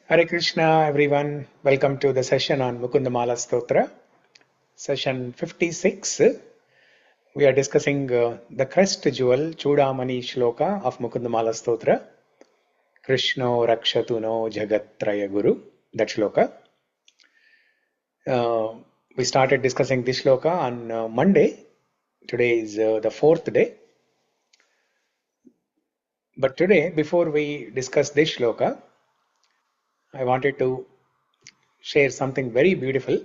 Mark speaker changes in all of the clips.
Speaker 1: Hare Krishna, everyone. Welcome to the session on Mukunda-Mālā-Stotra, session 56. We are discussing the Crest jewel, Chudamani Shloka of Mukunda-Mālā-Stotra, Krishno Rakshatu no Jagatraya Guru, that shloka. We started discussing this shloka on Monday. Today is the fourth day. But today, before we discuss this shloka, I wanted to share something very beautiful.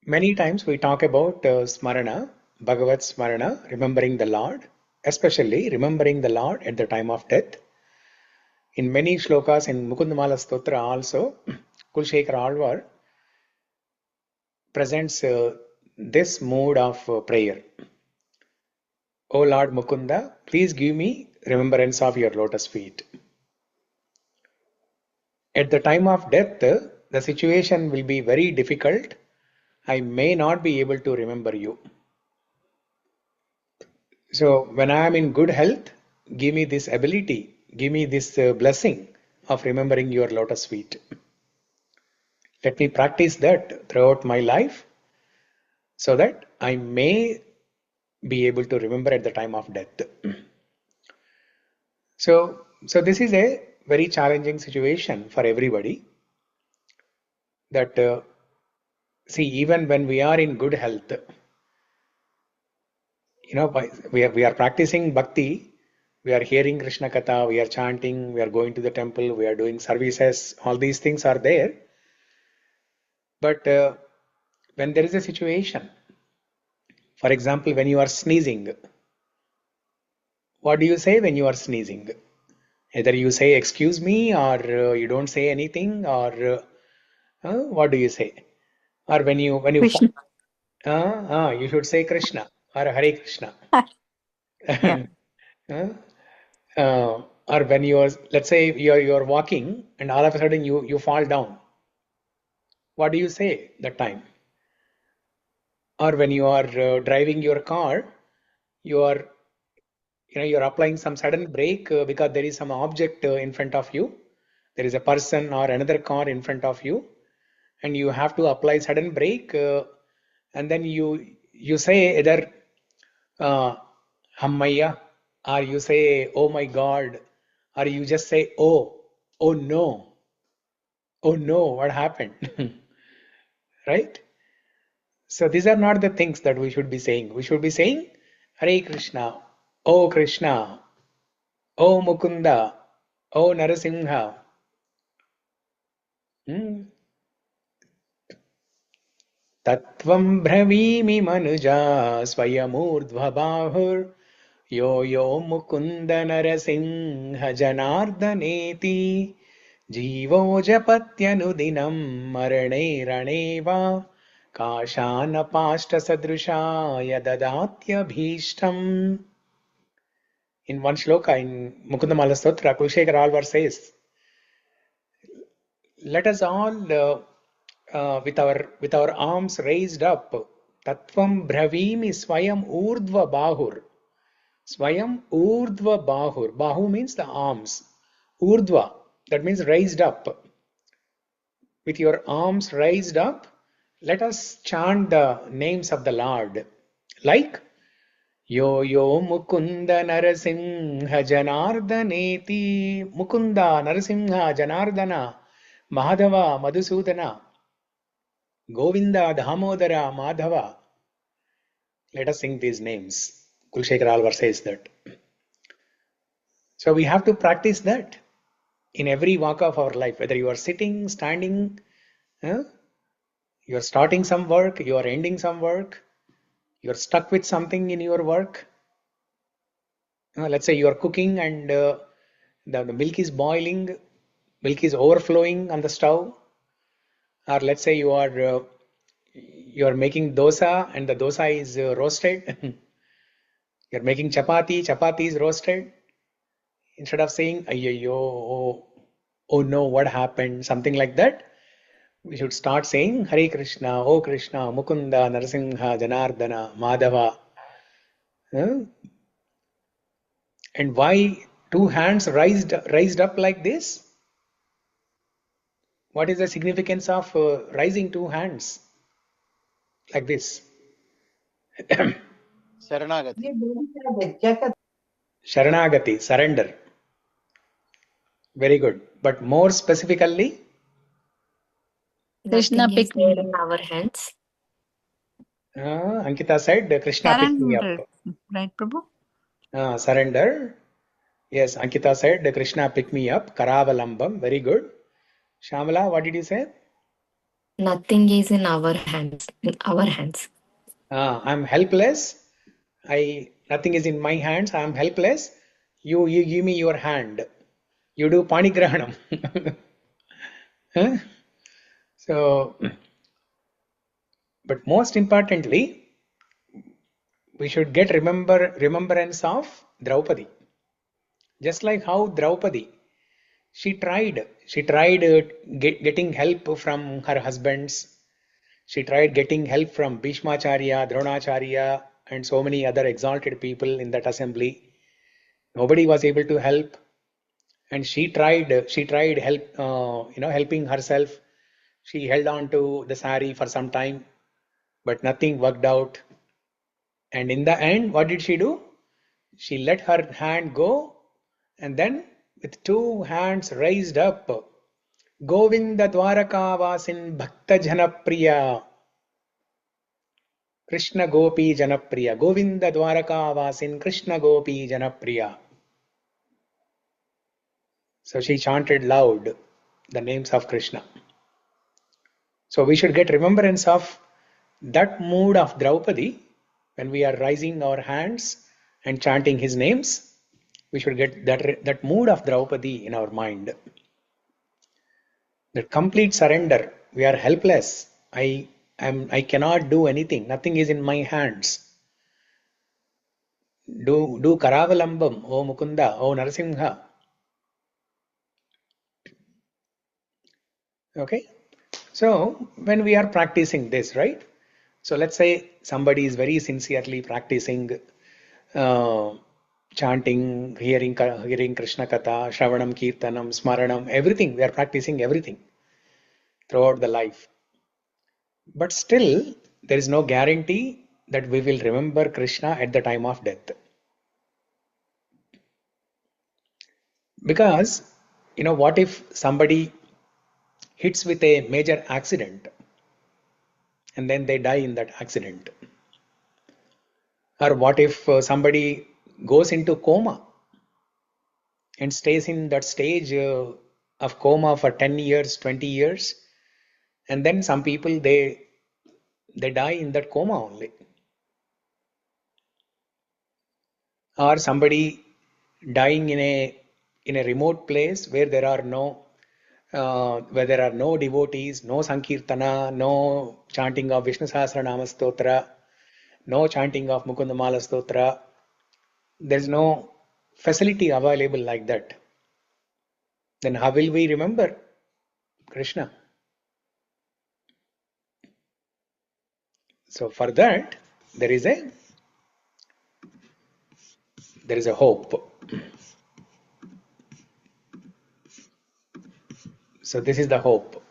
Speaker 1: Many times we talk about smarana, Bhagavat smarana, remembering the Lord, especially remembering the Lord at the time of death. In many shlokas in Mukunda-Mālā-Stotra also, Kulasekhara Alvar presents this mode of prayer. O Lord Mukunda, please give me remembrance of your lotus feet. At the time of death, the situation will be very difficult. I may not be able to remember you. So when I am in good health, give me this ability, give me this blessing of remembering your lotus feet. Let me practice that throughout my life so that I may be able to remember at the time of death. So this is a very challenging situation for everybody. That see, even when we are in good health, we are practicing bhakti, we are hearing Krishna Katha, we are chanting, we are going to the temple, we are doing services, all these things are there. But when there is a situation, for example, when you are sneezing, what do you say when you are sneezing? Either you say, excuse me, or you don't say anything, or what do you say? Or when you
Speaker 2: Krishna.
Speaker 1: you should say Krishna or Hare Krishna.
Speaker 2: Yeah.
Speaker 1: Or when you are, let's say you are walking and all of a sudden you fall down. What do you say that time? Or when you are driving your car, you are you're applying some sudden brake because there is some object in front of you. There is a person or another car in front of you, and you have to apply sudden brake, and then you say either Hammaya, or you say, oh my God, or you just say, oh no, oh no, what happened? Right? So these are not the things that we should be saying. We should be saying, Hare Krishna, oh Krishna, oh Mukunda, oh Narasimha. Tattvam bravimi manuja swayamurdhva yo yo mukunda narasimha janardaneti jivo japatyanudinam marane raneva kashana pashta sadrushaya dadatyabhishtam. In one shloka in Mukunda-Mālā-Stotra, Kulasekhara Alvar says, let us all with our arms raised up, Tattvam bravimi swayam urdhva bahur. Swayam urdhva bahur. Bahu means the arms. Urdhva, that means raised up. With your arms raised up, let us chant the names of the Lord. Like Yo yo Mukunda Narasimha Janardaneti. Mukunda Narasimha Janardana Madhava Madhusudana Govinda Dhamodara Madhava. Let us sing these names. Kulasekhara Alvar says that. So we have to practice that in every walk of our life, whether you are sitting, standing, you are starting some work, you are ending some work, you are stuck with something in your work. Let's say you are cooking and the milk is boiling, milk is overflowing on the stove, or let's say you are making dosa and the dosa is roasted. You're making chapati, chapati is roasted. Instead of saying, ayyo, oh no, what happened? Something like that. We should start saying, Hare Krishna, O Krishna, Mukunda, Narasimha, Janardana, Madhava. And why Two hands raised up like this. What is the significance of raising two hands like this?
Speaker 3: Sarānagati.
Speaker 1: Sarānagati, surrender. Very good. But more specifically,
Speaker 2: Krishna
Speaker 4: Nothing is
Speaker 2: picked
Speaker 4: there
Speaker 2: me
Speaker 4: in
Speaker 2: up.
Speaker 4: our hands.
Speaker 1: Ankita said, Krishna picked me
Speaker 2: Surrender,
Speaker 1: up.
Speaker 2: right, Prabhu?
Speaker 1: Surrender. Yes, Ankita said, Krishna picked me up. Karavalambam. Very good. Shamala, what did you say?
Speaker 4: Nothing is in our hands. In our hands.
Speaker 1: I'm helpless. Nothing is in my hands. I'm helpless. You give me your hand. You do panigrahanam. Huh? So, but most importantly, we should get remembrance of Draupadi. Just like how Draupadi, she tried getting help from her husbands. She tried getting help from Bhishmacharya, Dronacharya, and so many other exalted people in that assembly. Nobody was able to help, and she tried help, helping herself. She held on to the sari for some time, but nothing worked out. And in the end, what did she do? She let her hand go, and then with two hands raised up, Govinda Dwaraka Bhakta Janapriya, Krishna Gopi Janapriya, Govinda Dwaraka Krishna Gopi Janapriya. So she chanted loud the names of Krishna. So we should get remembrance of that mood of Draupadi when we are raising our hands and chanting his names. We should get that mood of Draupadi in our mind. That complete surrender. We are helpless. I cannot do anything. Nothing is in my hands. Do Karavalambam, O Mukunda, O Narasimha. Okay. So when we are practicing this, right? So let's say somebody is very sincerely practicing chanting, hearing Krishna Katha, Shravanam, Kirtanam, Smaranam, everything. We are practicing everything throughout the life. But still, there is no guarantee that we will remember Krishna at the time of death. Because, what if somebody hits with a major accident and then they die in that accident? Or what if somebody goes into coma and stays in that stage of coma for 10 years, 20 years, and then some people they die in that coma only. Or somebody dying in a remote place where there are no devotees, no sankirtana, no chanting of Vishnu Sahasranama-Stotra, no chanting of Mukunda-Mālā-Stotra. There is no facility available like that. Then how will we remember Krishna? So for that, there is a hope. So this is the hope.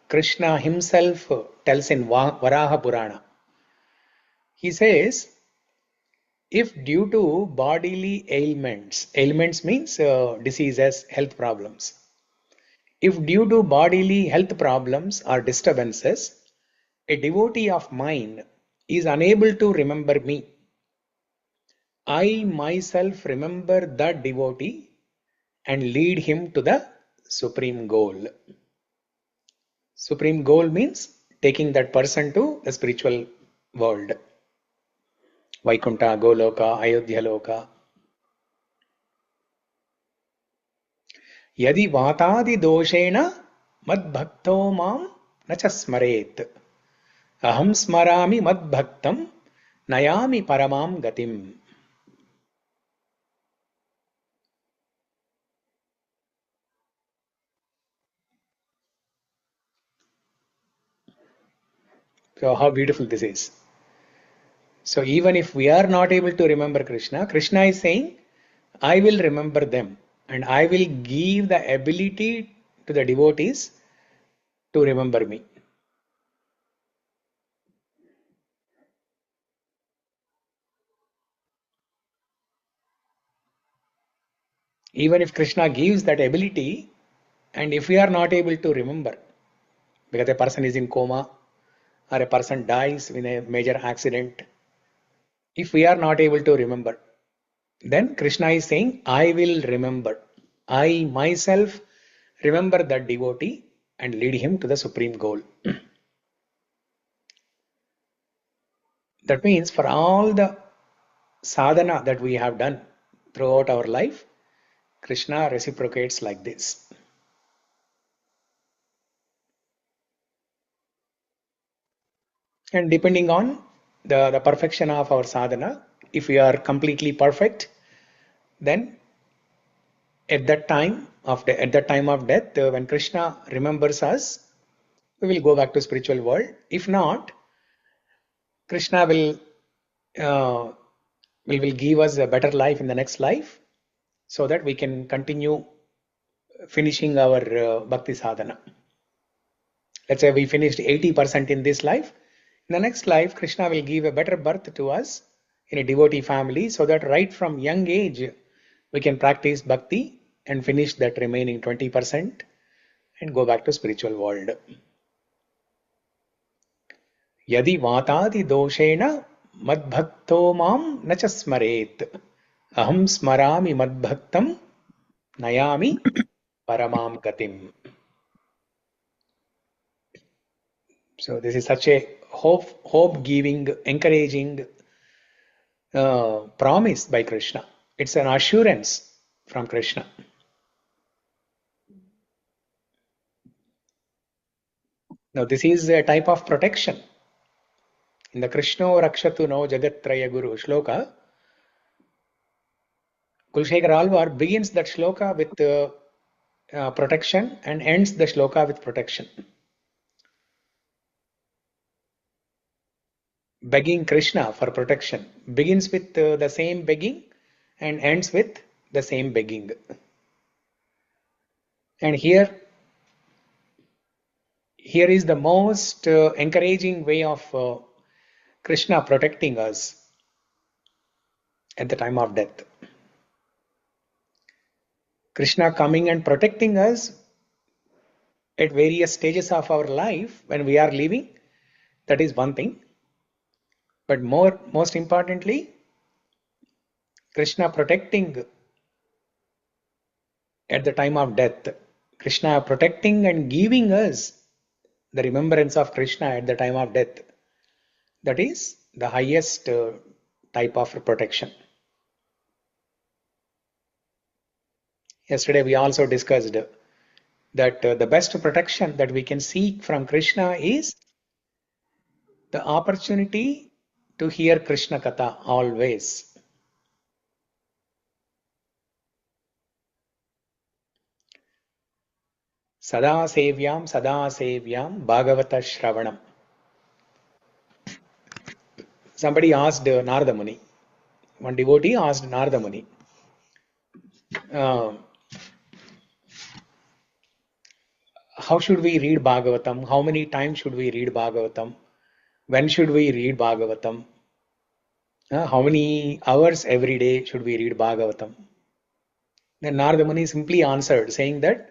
Speaker 1: Krishna himself tells in Varaha Purana. He says, if due to bodily ailments means diseases, health problems. If due to bodily health problems or disturbances, a devotee of mine is unable to remember me, I myself remember that devotee and lead him to the supreme goal. Supreme goal means taking that person to the spiritual world. Vaikunta, Goloka, Ayodhya Loka. Yadi vatadi doshena madbhakto mam nacha smaret. Aham smarami madbhaktam nayami paramam gatim. So how beautiful this is. So even if we are not able to remember Krishna, Krishna is saying, I will remember them and I will give the ability to the devotees to remember me. Even if Krishna gives that ability, and if we are not able to remember, because a person is in coma or a person dies in a major accident, if we are not able to remember, then Krishna is saying, I will remember. I myself remember that devotee and lead him to the supreme goal. That means for all the sadhana that we have done throughout our life, Krishna reciprocates like this. And depending on the perfection of our sadhana, if we are completely perfect, then at that time of death, when Krishna remembers us, we will go back to spiritual world. If not, Krishna uh, will give us a better life in the next life, so that we can continue finishing our bhakti sadhana. Let's say we finished 80% in this life. In the next life, Krishna will give a better birth to us in a devotee family, so that right from young age we can practice bhakti and finish that remaining 20% and go back to spiritual world. Yadi vatadi doshena madbhakto mam nacha smaret aham smarami madbhaktam nayami paramam gatim. So this is such a hope-giving, encouraging promise by Krishna. It's an assurance from Krishna. Now this is a type of protection. In the Krishna Rakshatu no Jagattraya Guru shloka, Kulasekhara Alvar begins that shloka with protection and ends the shloka with protection. Begging Krishna for protection begins with the same begging and ends with the same begging. And here is the most encouraging way of Krishna protecting us at the time of death. Krishna coming and protecting us at various stages of our life when we are living, that is one thing. But most importantly, Krishna protecting at the time of death. Krishna protecting and giving us the remembrance of Krishna at the time of death. That is the highest type of protection. Yesterday we also discussed that the best protection that we can seek from Krishna is the opportunity to hear Krishna Katha always. Sada sevyam bhagavata shravanam. Somebody asked Narada Muni. One devotee asked Narada Muni, how should we read Bhagavatam? How many times should we read Bhagavatam? When should we read Bhagavatam? How many hours every day should we read Bhagavatam? Then Narada Muni simply answered, saying that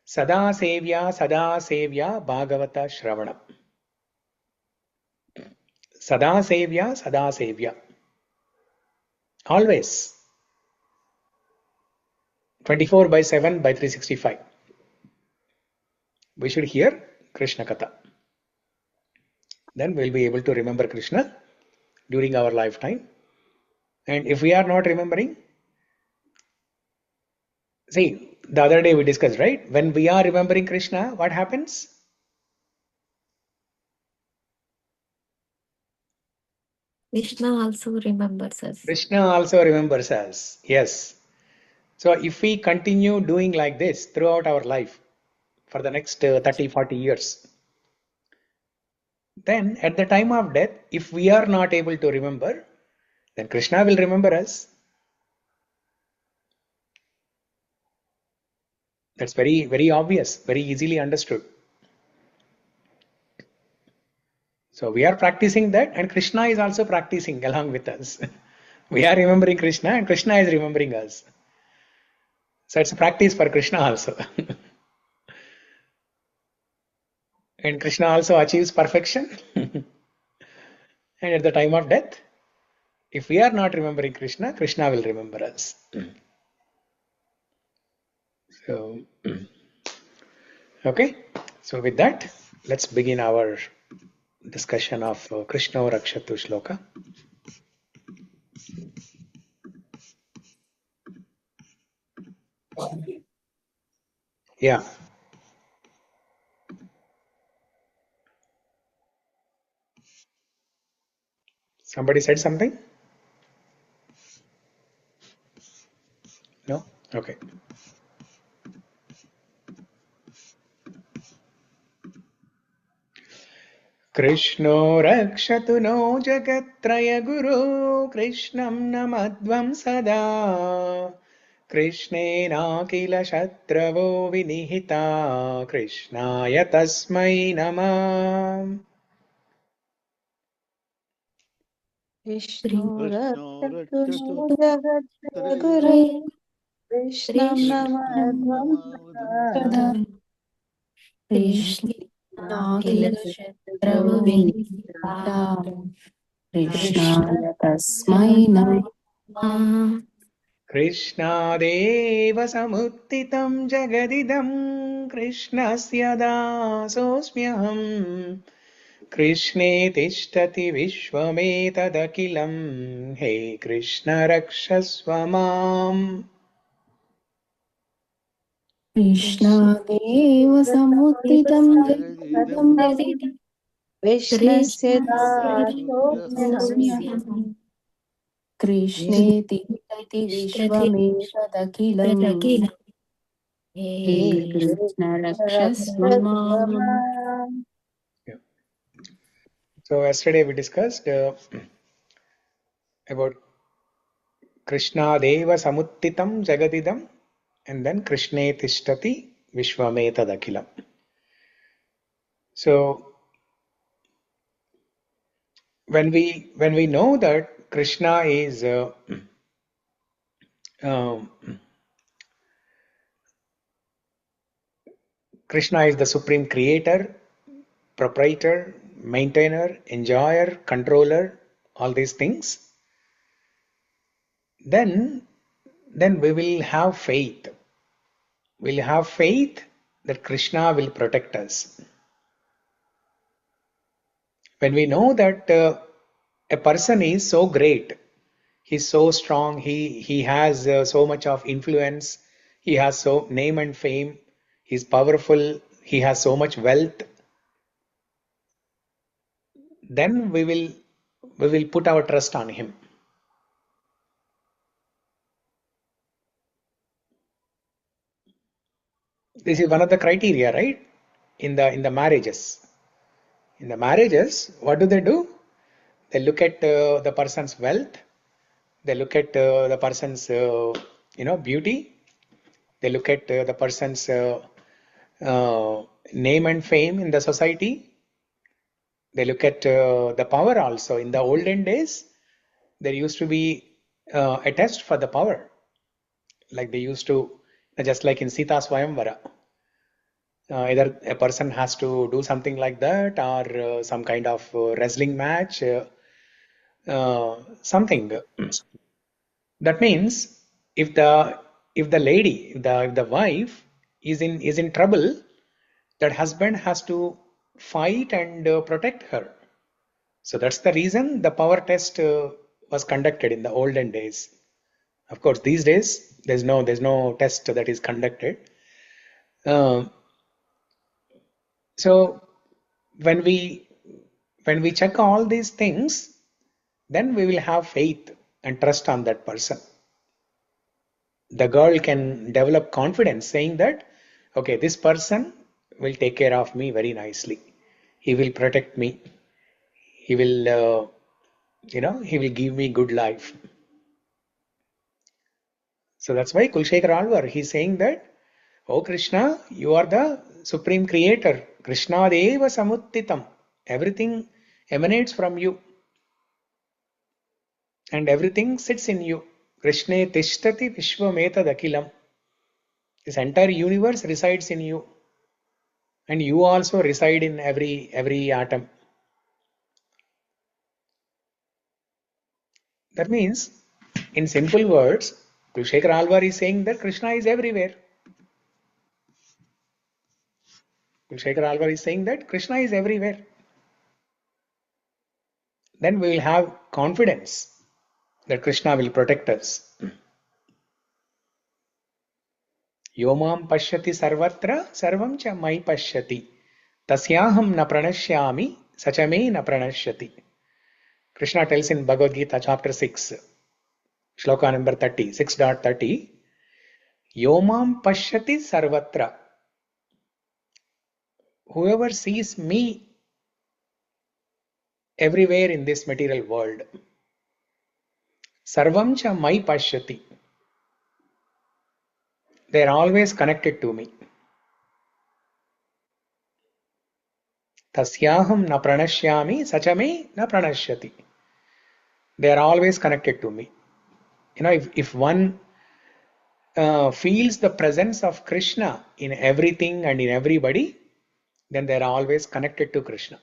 Speaker 1: Sada sevya Bhagavata Shravanam. Sada sevya. Always. 24/7 by 365. We should hear Krishna Katha. Then we'll be able to remember Krishna during our lifetime. And if we are not remembering, see, the other day we discussed, right? When we are remembering Krishna, what happens?
Speaker 4: Krishna also remembers us.
Speaker 1: Krishna also remembers us. Yes. So if we continue doing like this throughout our life for the next 30, 40 years, then at the time of death, if we are not able to remember, then Krishna will remember us. That's very, very obvious, very easily understood. So we are practicing that, and Krishna is also practicing along with us. We are remembering Krishna, and Krishna is remembering us. So it's a practice for Krishna also. And Krishna also achieves perfection. And at the time of death, if we are not remembering Krishna, Krishna will remember us. So, okay. So with that, let's begin our discussion of Krishna Rakshatu Shloka. Yeah. Somebody said something? No? Okay. कृष्णो रक्षतु no जगत्त्रयगुरो कृष्णं नमध्वं सदा कृष्णेनाखिलशत्रवो विनिहिता कृष्णाय तस्मै नमः
Speaker 2: विष्णु
Speaker 3: कृष्णो
Speaker 2: रक्षतु
Speaker 3: रक्षतु
Speaker 2: no जगद्गुरु
Speaker 3: त्रयगुरु
Speaker 2: कृष्णं
Speaker 3: कृष्णं
Speaker 2: नमाध्वं
Speaker 3: नमावधं
Speaker 2: सदा
Speaker 3: सदा
Speaker 2: कृष्णाखिलशत्रविनिता कृष्णाय तस्मै नमः
Speaker 1: कृष्णादेव समुत्थितं जगदिदं कृष्णस्य दासोऽस्म्यहम् कृष्णे तिष्ठति विश्वमेतदखिलं हे कृष्ण रक्षस्व माम्
Speaker 2: कृष्णादेव समुत्थितं
Speaker 3: जगदिदं
Speaker 2: जगदं कृष्णस्य दासोऽस्म्यहम्
Speaker 3: कृष्णस्यादासोऽस्म्यहम्
Speaker 2: कृष्णे तिष्ठति विश्वमेतदखिलम् हे कृष्ण रक्षस्व माम्
Speaker 1: Yeah. So yesterday we discussed about Krishna Deva Samuttitam Jagadidam and then Krishne Tishtati Vishwametad Akhilam. So when we know that Krishna is um, Krishna is the supreme creator, proprietor, maintainer, enjoyer, controller, all these things, then we will have faith. We'll have faith that Krishna will protect us. When we know that a person is so great, he's so strong, he has so much of influence, he has so name and fame, he's powerful, he has so much wealth, then we will put our trust on him. This is one of the criteria, right? In the marriages. In the marriages, what do? They look at the person's wealth, they look at the person's beauty, they look at the person's name and fame in the society, they look at the power also. In the olden days, there used to be a test for the power, like they used to, just like in Sita Swayamvara. Either a person has to do something like that, or some kind of wrestling match, something. That means if the lady, if the wife is in trouble, that husband has to fight and protect her. So that's the reason the power test was conducted in the olden days. Of course, these days there's no test that is conducted. Uh, so when we check all these things, then we will have faith and trust on that person. The girl can develop confidence saying that, okay, this person will take care of me very nicely. He will protect me. He will, he will give me good life. So that's why Kulasekhara Alvar, he's saying that, O Krishna, you are the supreme creator. Krishna deva samuttitam. Everything emanates from you. And everything sits in you. kṛṣṇe tiṣṭhati viśvam etad akhilam. This entire universe resides in you. And you also reside in every atom. That means, in simple words, Kulasekhara Alvar is saying that Krishna is everywhere. Kulasekhara Alvar is saying that Krishna is everywhere. Then we will have confidence that Krishna will protect us. Yomam pashyati sarvatra sarvam cha mai pashyati tasyaham na pranashyami sachame na pranashyati. Krishna tells in Bhagavad Gita chapter 6, shloka number 30, 6.30, Yomam pashyati sarvatra. Whoever sees me everywhere in this material world, sarvam cha mai pashyati. They are always connected to me. Tasyaham na pranashyami sachame na pranashyati. They are always connected to me. You know, if one feels the presence of Krishna in everything and in everybody, then they are always connected to Krishna.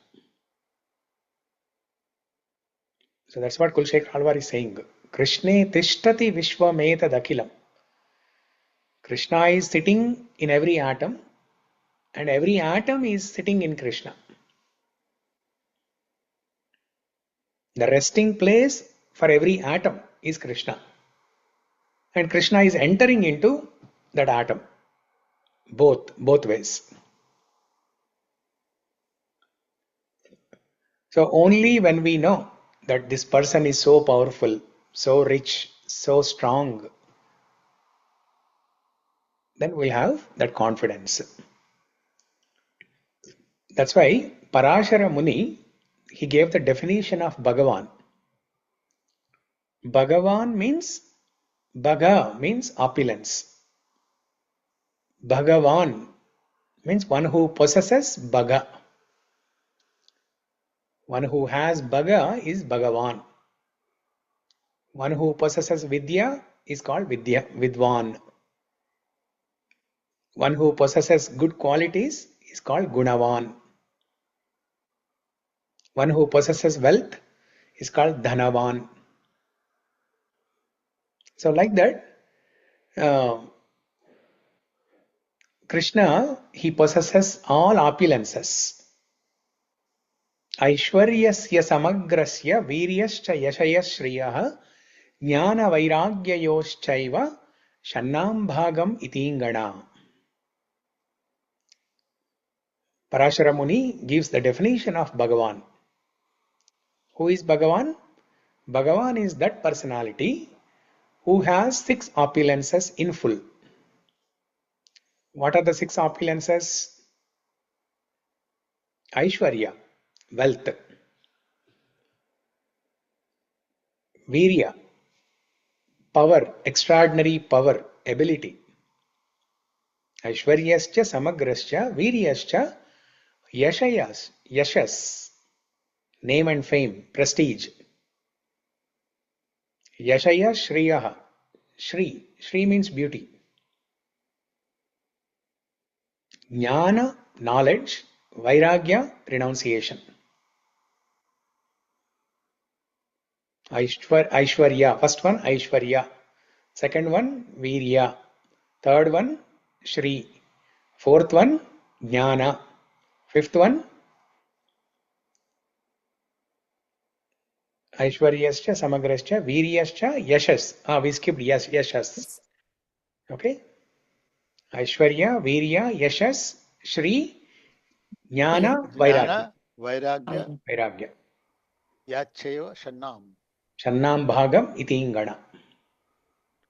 Speaker 1: So that's what Kulasekhara Alvar is saying. kṛṣṇe tiṣṭhati viśvam etad akhilam. Krishna is sitting in every atom, and every atom is sitting in Krishna. The resting place for every atom is Krishna. And Krishna is entering into that atom. Both ways. So only when we know that this person is so powerful, so rich, so strong, then we'll have that confidence. That's why Parashara Muni, he gave the definition of Bhagavan. Bhagavan means, Bhaga means opulence. Bhagavan means one who possesses Bhaga. One who has Bhaga is Bhagavan. One who possesses Vidya is called Vidwan. One who possesses good qualities is called Gunavan. One who possesses wealth is called Dhanavan. So like that, Krishna, he possesses all opulences. Aishwaryasya samagrasya viryascha yashayashriyah jnana vairagyayoschaiva shannam bhagam itingana. Parashara Muni gives the definition of Bhagavan. Who is Bhagavan? Bhagavan is that personality who has 6 opulences in full. What are the 6 opulences? Aishwarya, wealth. Virya, power, extraordinary power, ability. Aishwaryascha samagrascha viryascha yashas, name and fame, prestige. Yashaya Shriyaha, Shri means beauty. Jnana, knowledge. Vairagya, renunciation. Aishwarya, first one Aishwarya, second one Virya, third one Shri, fourth one Jnana, fifth one Aishwaryascha samagrascha viryascha yashas. We skipped yashas. Okay. Aishwarya, Virya, Yashas, Shri, Jnana, Vairagya. Vairagya.
Speaker 3: Yacheva Shannam.
Speaker 1: Shannam Bhagam Itingana.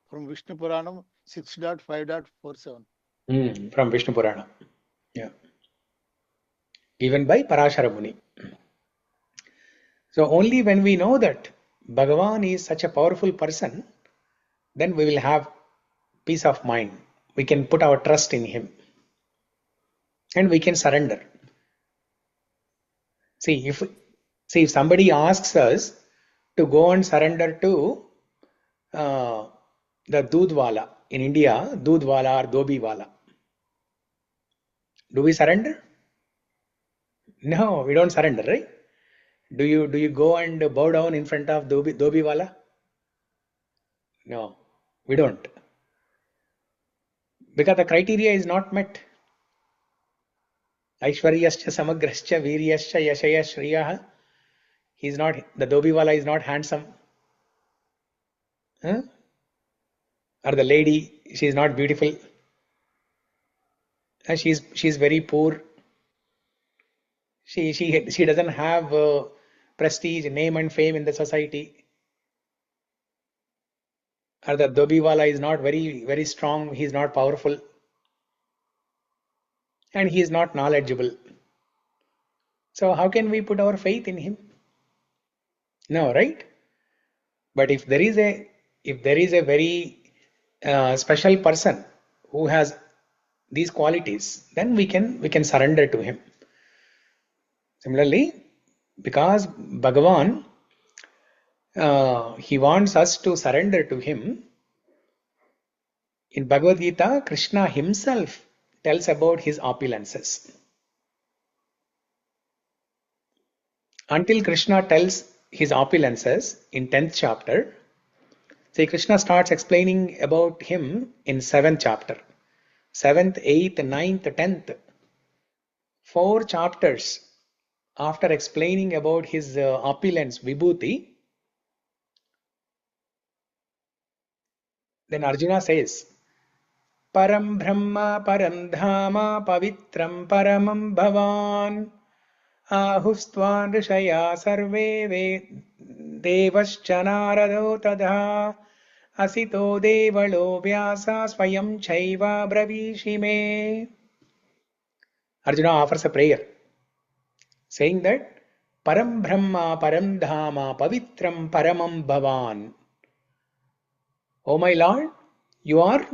Speaker 3: From Vishnu Puranam 6.5.47.
Speaker 1: From Vishnu Purana. Yeah. Given by Parashara Muni. So only when we know that Bhagavan is such a powerful person, then we will have peace of mind. we can put our trust in him, and we can surrender. See, if somebody asks us to go and surrender to the Dudwala in India, Dudwala or Dobiwala, do we surrender? No, we don't surrender, right? Do you go and bow down in front of Dobiwala? No, we don't. Because the criteria is not met. Aishwaryascha samagrascha viryascha yashaya shriyah. He is not, the Dobiwala is not handsome. Huh? Or the lady, she is not beautiful. She's very poor. She doesn't have prestige, name and fame in the society. Or the Dobiwala is not very, very strong. He is not powerful. And he is not knowledgeable. So how can we put our faith in him? No, right? But if there is a very special person who has these qualities, then we can surrender to him. Similarly, because Bhagavan, he wants us to surrender to him. In Bhagavad Gita, Krishna himself tells about his opulences. Until Krishna tells his opulences in 10th chapter, see, Krishna starts explaining about him in 7th chapter. 7th, 8th, 9th, 10th. 4 chapters after explaining about his opulence, Vibhuti, then Arjuna says, Param Brahma Param Dhama Pavitram Paramam Bhavan Ahustvan Rishaya Sarve Devascha Narado Tadha Asito Devalo Vyasa Swayam Chaiva Bravishime. Arjuna offers a prayer saying that Param Brahma Param Dhama Pavitram Paramam Bhavan. O my Lord, you are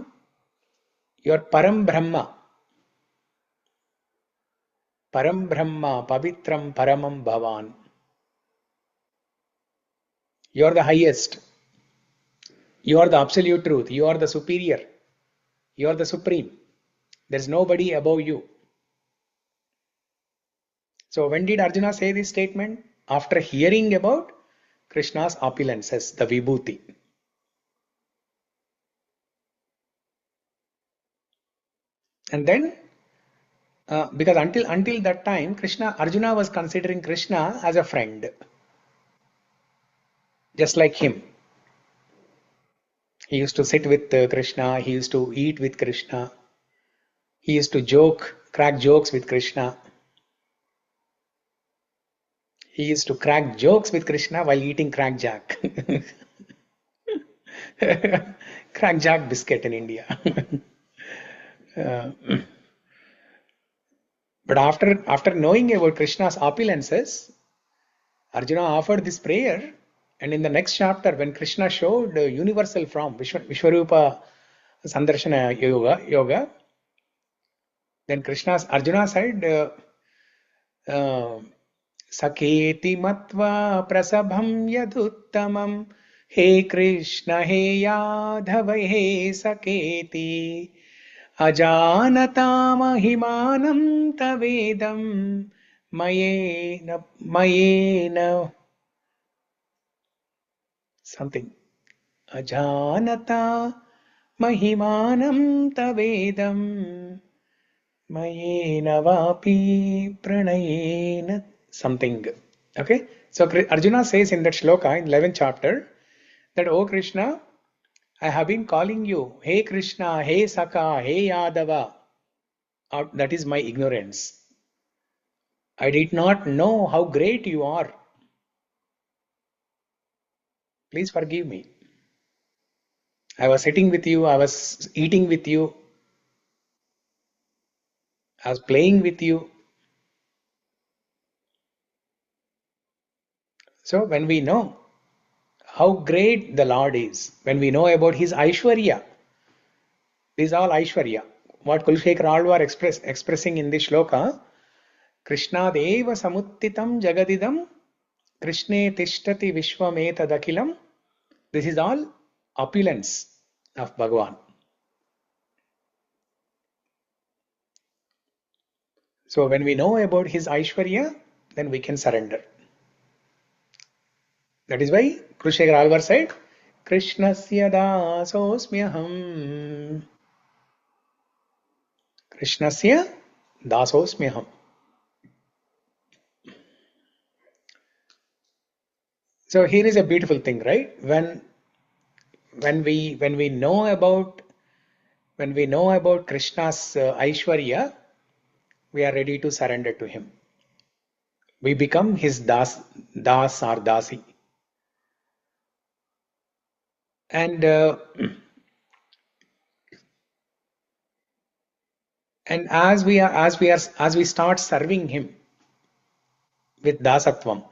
Speaker 1: Param Brahma. Param Brahma Pavitram Paramam Bhavan. You are the highest. You are the absolute truth. You are the superior. You are the supreme. There is nobody above you. So when did Arjuna say this statement? After hearing about Krishna's opulences, the Vibhuti. And then, because until that time, Arjuna was considering Krishna as a friend, just like him. He used to sit with Krishna. He used to eat with Krishna. He used to crack jokes with Krishna. He used to crack jokes with Krishna while eating crack jack. Crack jack biscuit in India. But after knowing about Krishna's opulences, Arjuna offered this prayer, and in the next chapter, when Krishna showed universal form, Vishwarupa Sandarshana Yoga, then Arjuna said, Saketi matva prasabham yaduttamam He Krishna he Yadhava he Saketi Ajanata mahimanam tavedam mayena something. Ajanata mahimanam tavedam mayena vapi pranayena something. Okay, so Arjuna says in that shloka in 11th chapter that, O Krishna, I have been calling you, Hey Krishna, Hey Saka, Hey Yadava. That is my ignorance. I did not know how great you are. Please forgive me. I was sitting with you, I was eating with you, I was playing with you. So when we know how great the Lord is, when we know about his Aishwarya, These are all Aishwarya. What Kulasekhara Alvar expressing in this shloka, Krishnadeva samuttitam jagadidam kṛṣṇe tiṣṭhati viśvam etad akhilam. This is all opulence of Bhagavan. So when we know about his Aishwarya, then we can surrender. That is why Kulasekhara Alvar said, Krishnasya dasosmyaham. Krishnasya dasosmyaham. So here is a beautiful thing, right? When we know about Krishna's Aishwarya, we are ready to surrender to him. We become his das or dasi. And as we start serving him with dasatvam,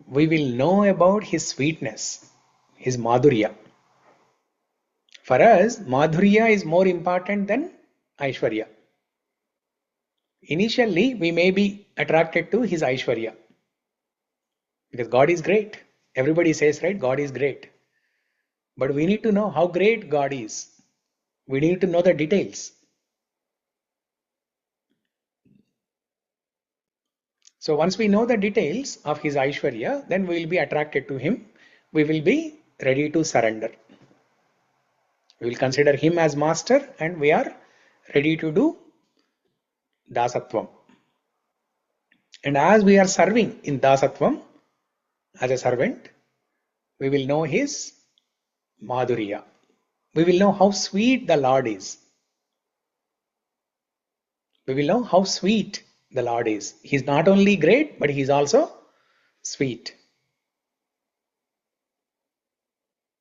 Speaker 1: we will know about his sweetness, his madhurya. For us, madhurya is more important than Aishwarya. Initially, we may be attracted to his Aishwarya because God is great. Everybody says, right, God is great. But we need to know how great God is. We need to know the details. So once we know the details of his Aishwarya, then we will be attracted to him. We will be ready to surrender. We will consider him as master and we are ready to do dasatvam. And as we are serving in dasatvam as a servant, we will know his madhurya. We will know how sweet the Lord is. We will know how sweet the Lord is. He is not only great, but he is also sweet.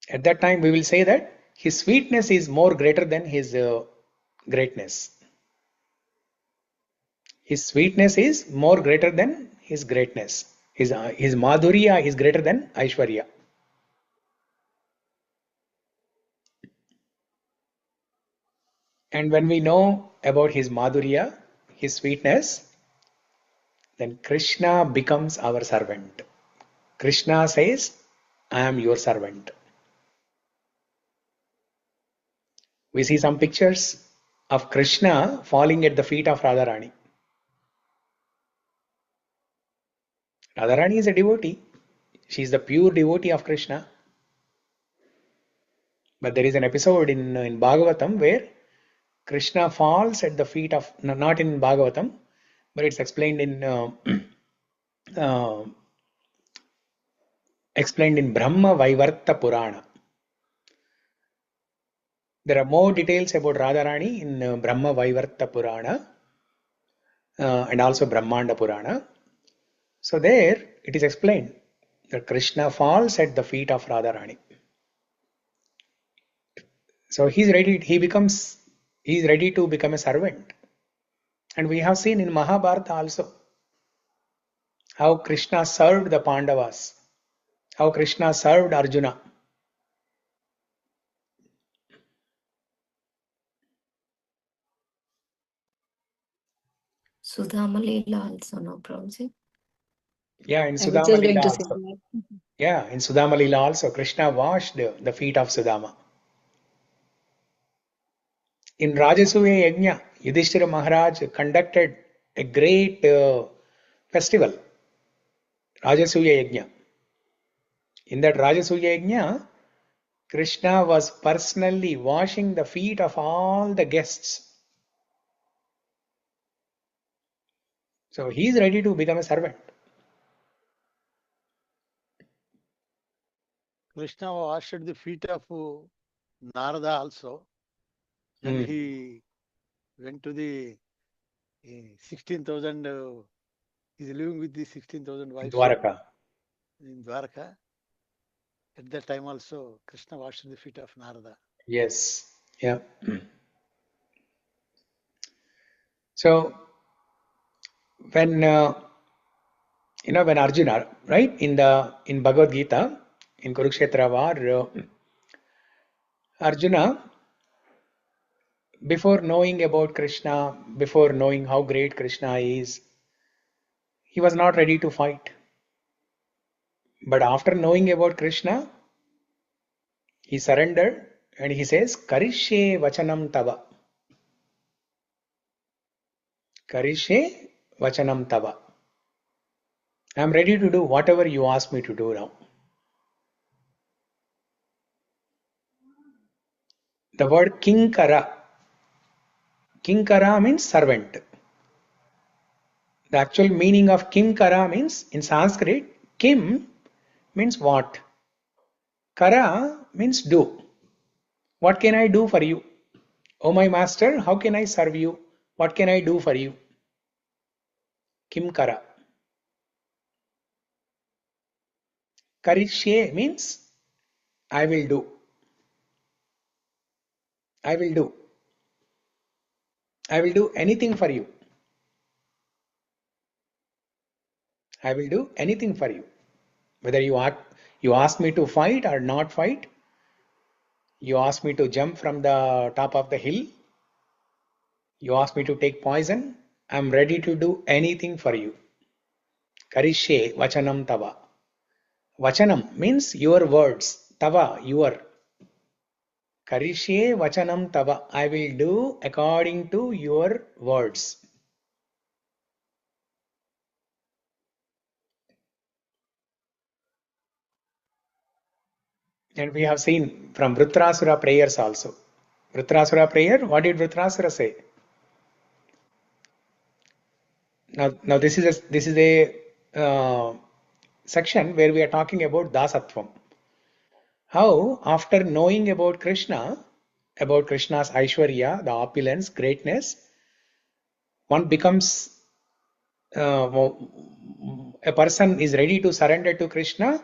Speaker 1: At that time, we will say that his sweetness is more greater than his greatness. His sweetness is more greater than his greatness. His madhurya is greater than Aishwarya. And when we know about his madhurya, his sweetness, then Krishna becomes our servant. Krishna says, I am your servant. We see some pictures of Krishna falling at the feet of Radharani. Radharani is a devotee. She is the pure devotee of Krishna. But there is an episode in Bhagavatam where Krishna falls at the feet of, no, not in Bhagavatam, but it's explained in Brahma Vaivarta Purana. There are more details about Radharani in Brahma Vaivarta Purana and also Brahmanda Purana. So there it is explained that Krishna falls at the feet of Radharani. So he is ready to become a servant. And we have seen in Mahabharata also how Krishna served the Pandavas, how Krishna served Arjuna.
Speaker 4: Sudama Leela also, no problem.
Speaker 1: Yeah, in
Speaker 5: I was
Speaker 1: Sudama
Speaker 5: just going
Speaker 1: Leela
Speaker 5: to say
Speaker 1: also.
Speaker 5: that.
Speaker 1: Yeah, in Sudama Leela also, Krishna washed the feet of Sudama. In Rajasuya Yajna, Yudhishthira Maharaj conducted a great festival, Rajasuya Yajna. In that Rajasuya Yajna, Krishna was personally washing the feet of all the guests. So he is ready to become a servant.
Speaker 3: Krishna washed the feet of Narada also. Then he went to the 16,000, he's living with the 16,000 wives
Speaker 1: Dwaraka.
Speaker 3: in Dwaraka. At that time also, Krishna washed the feet of Narada.
Speaker 1: Yes. Yeah. So when when Arjuna, right, in Bhagavad Gita, in Kurukshetra war, Arjuna before knowing about Krishna, before knowing how great Krishna is, he was not ready to fight. But after knowing about Krishna, he surrendered and he says, Karishye vachanam tava. Karishye vachanam tava. I am ready to do whatever you ask me to do now. The word kinkara. Kinkara means servant. The actual meaning of kinkara means, in Sanskrit, kim means what? Kara means do. What can I do for you? Oh my master, how can I serve you? What can I do for you? Kinkara. Karishye means I will do. I will do. I will do anything for you. I will do anything for you. Whether you ask me to fight or not fight, you ask me to jump from the top of the hill, you ask me to take poison, I am ready to do anything for you. Karishye vachanam tava. Vachanam means your words. Tava, your. Karishye vachanam tava. I will do according to your words. And we have seen from Vritrasura prayers also. Vritrasura prayer, what did Vritrasura say? Now this is a section where we are talking about dasatvam. How after knowing about Krishna, about Krishna's Aishwarya, the opulence, greatness, one becomes a person is ready to surrender to Krishna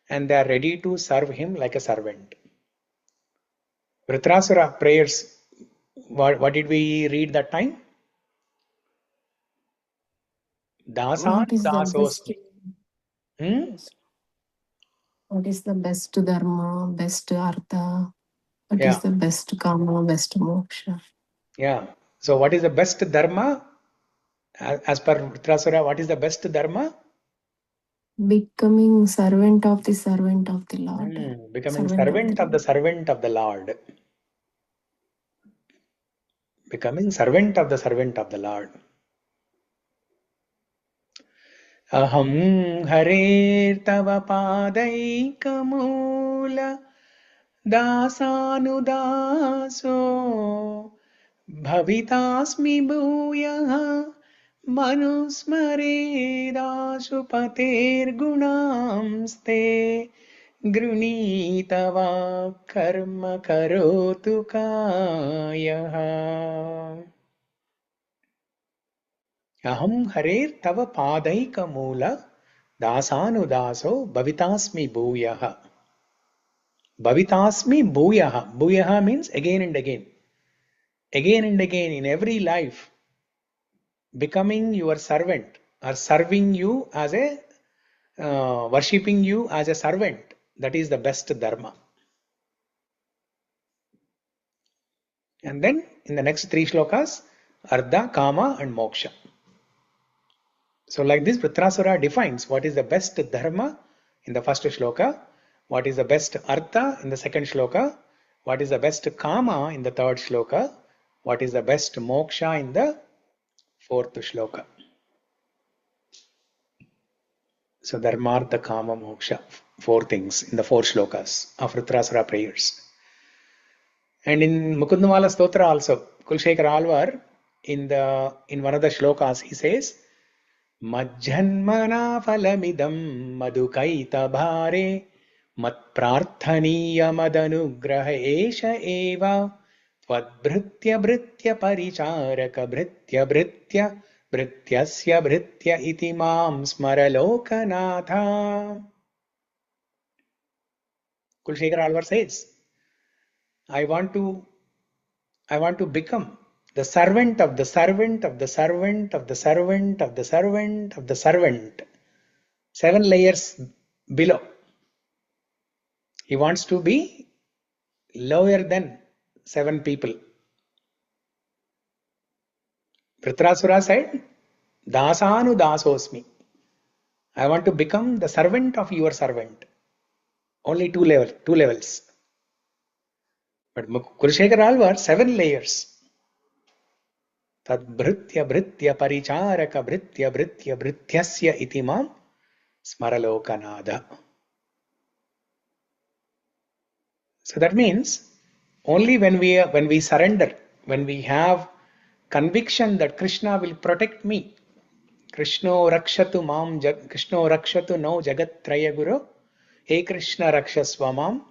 Speaker 1: and they are ready to serve him like a servant. Vritrasura prayers, what did we read that time? Dasan
Speaker 2: What is the best?
Speaker 1: dasosmi.
Speaker 2: Yes. What is the best dharma, best artha? What
Speaker 1: Yeah,
Speaker 2: is the best kama, best moksha?
Speaker 1: yeah. So what is the best dharma? As per Vritrasura, what is the best dharma?
Speaker 2: Becoming servant of the Lord.
Speaker 1: Becoming
Speaker 2: Servant of the Lord.
Speaker 1: servant of the Lord. Becoming servant of the Lord. Aham harer tava padaikαμūla dasanudaso bhavitasmi bhūyah manusmaredāšu patergunāmste grunītava karma karotu kāyah. Aham harer tava padaikαμūla dasanudaso bhavitasmi bhūyah. Bhavitasmi bhūyah. Bhūyah means again and again. Again and again in every life. Becoming your servant or serving you as a worshipping you as a servant. That is the best dharma. And then in the next three shlokas, Artha, Kama and Moksha. So like this, Vritrasura defines what is the best dharma in the first shloka, what is the best artha in the second shloka, what is the best kama in the third shloka, what is the best moksha in the fourth shloka. So dharmartha, kama, moksha, four things in the four shlokas of Vritrasura prayers. And in Mukunda-Mālā-Stotra also, Kulasekhara Alvar, in one of the shlokas, he says, Majjanmana phalamidam madhukaita bhare matprarthaniya madanugraha esha eva tvadbhritya bhritya paricharaka bhritya bhritya bhrityasya bhritya iti mam smara lokanatha. Kulasekhara Alvar says, I want to become the servant of the servant of the servant of the servant of the servant of the servant. 7 layers below. He wants to be lower than 7 people. Vritrasura said, Dasanu dasosmi. I want to become the servant of your servant. Only two levels. But Kulasekhara Alvar, 7 layers. Tad bhritya bhritya paricharaka bhritya bhritya bhrityasya itimam smaralokanada. So that means only when we surrender, when we have conviction that Krishna will protect me, Krishno rakshatu mam Krishno rakshatu no jagat guru, He Krishna rakshasva mam.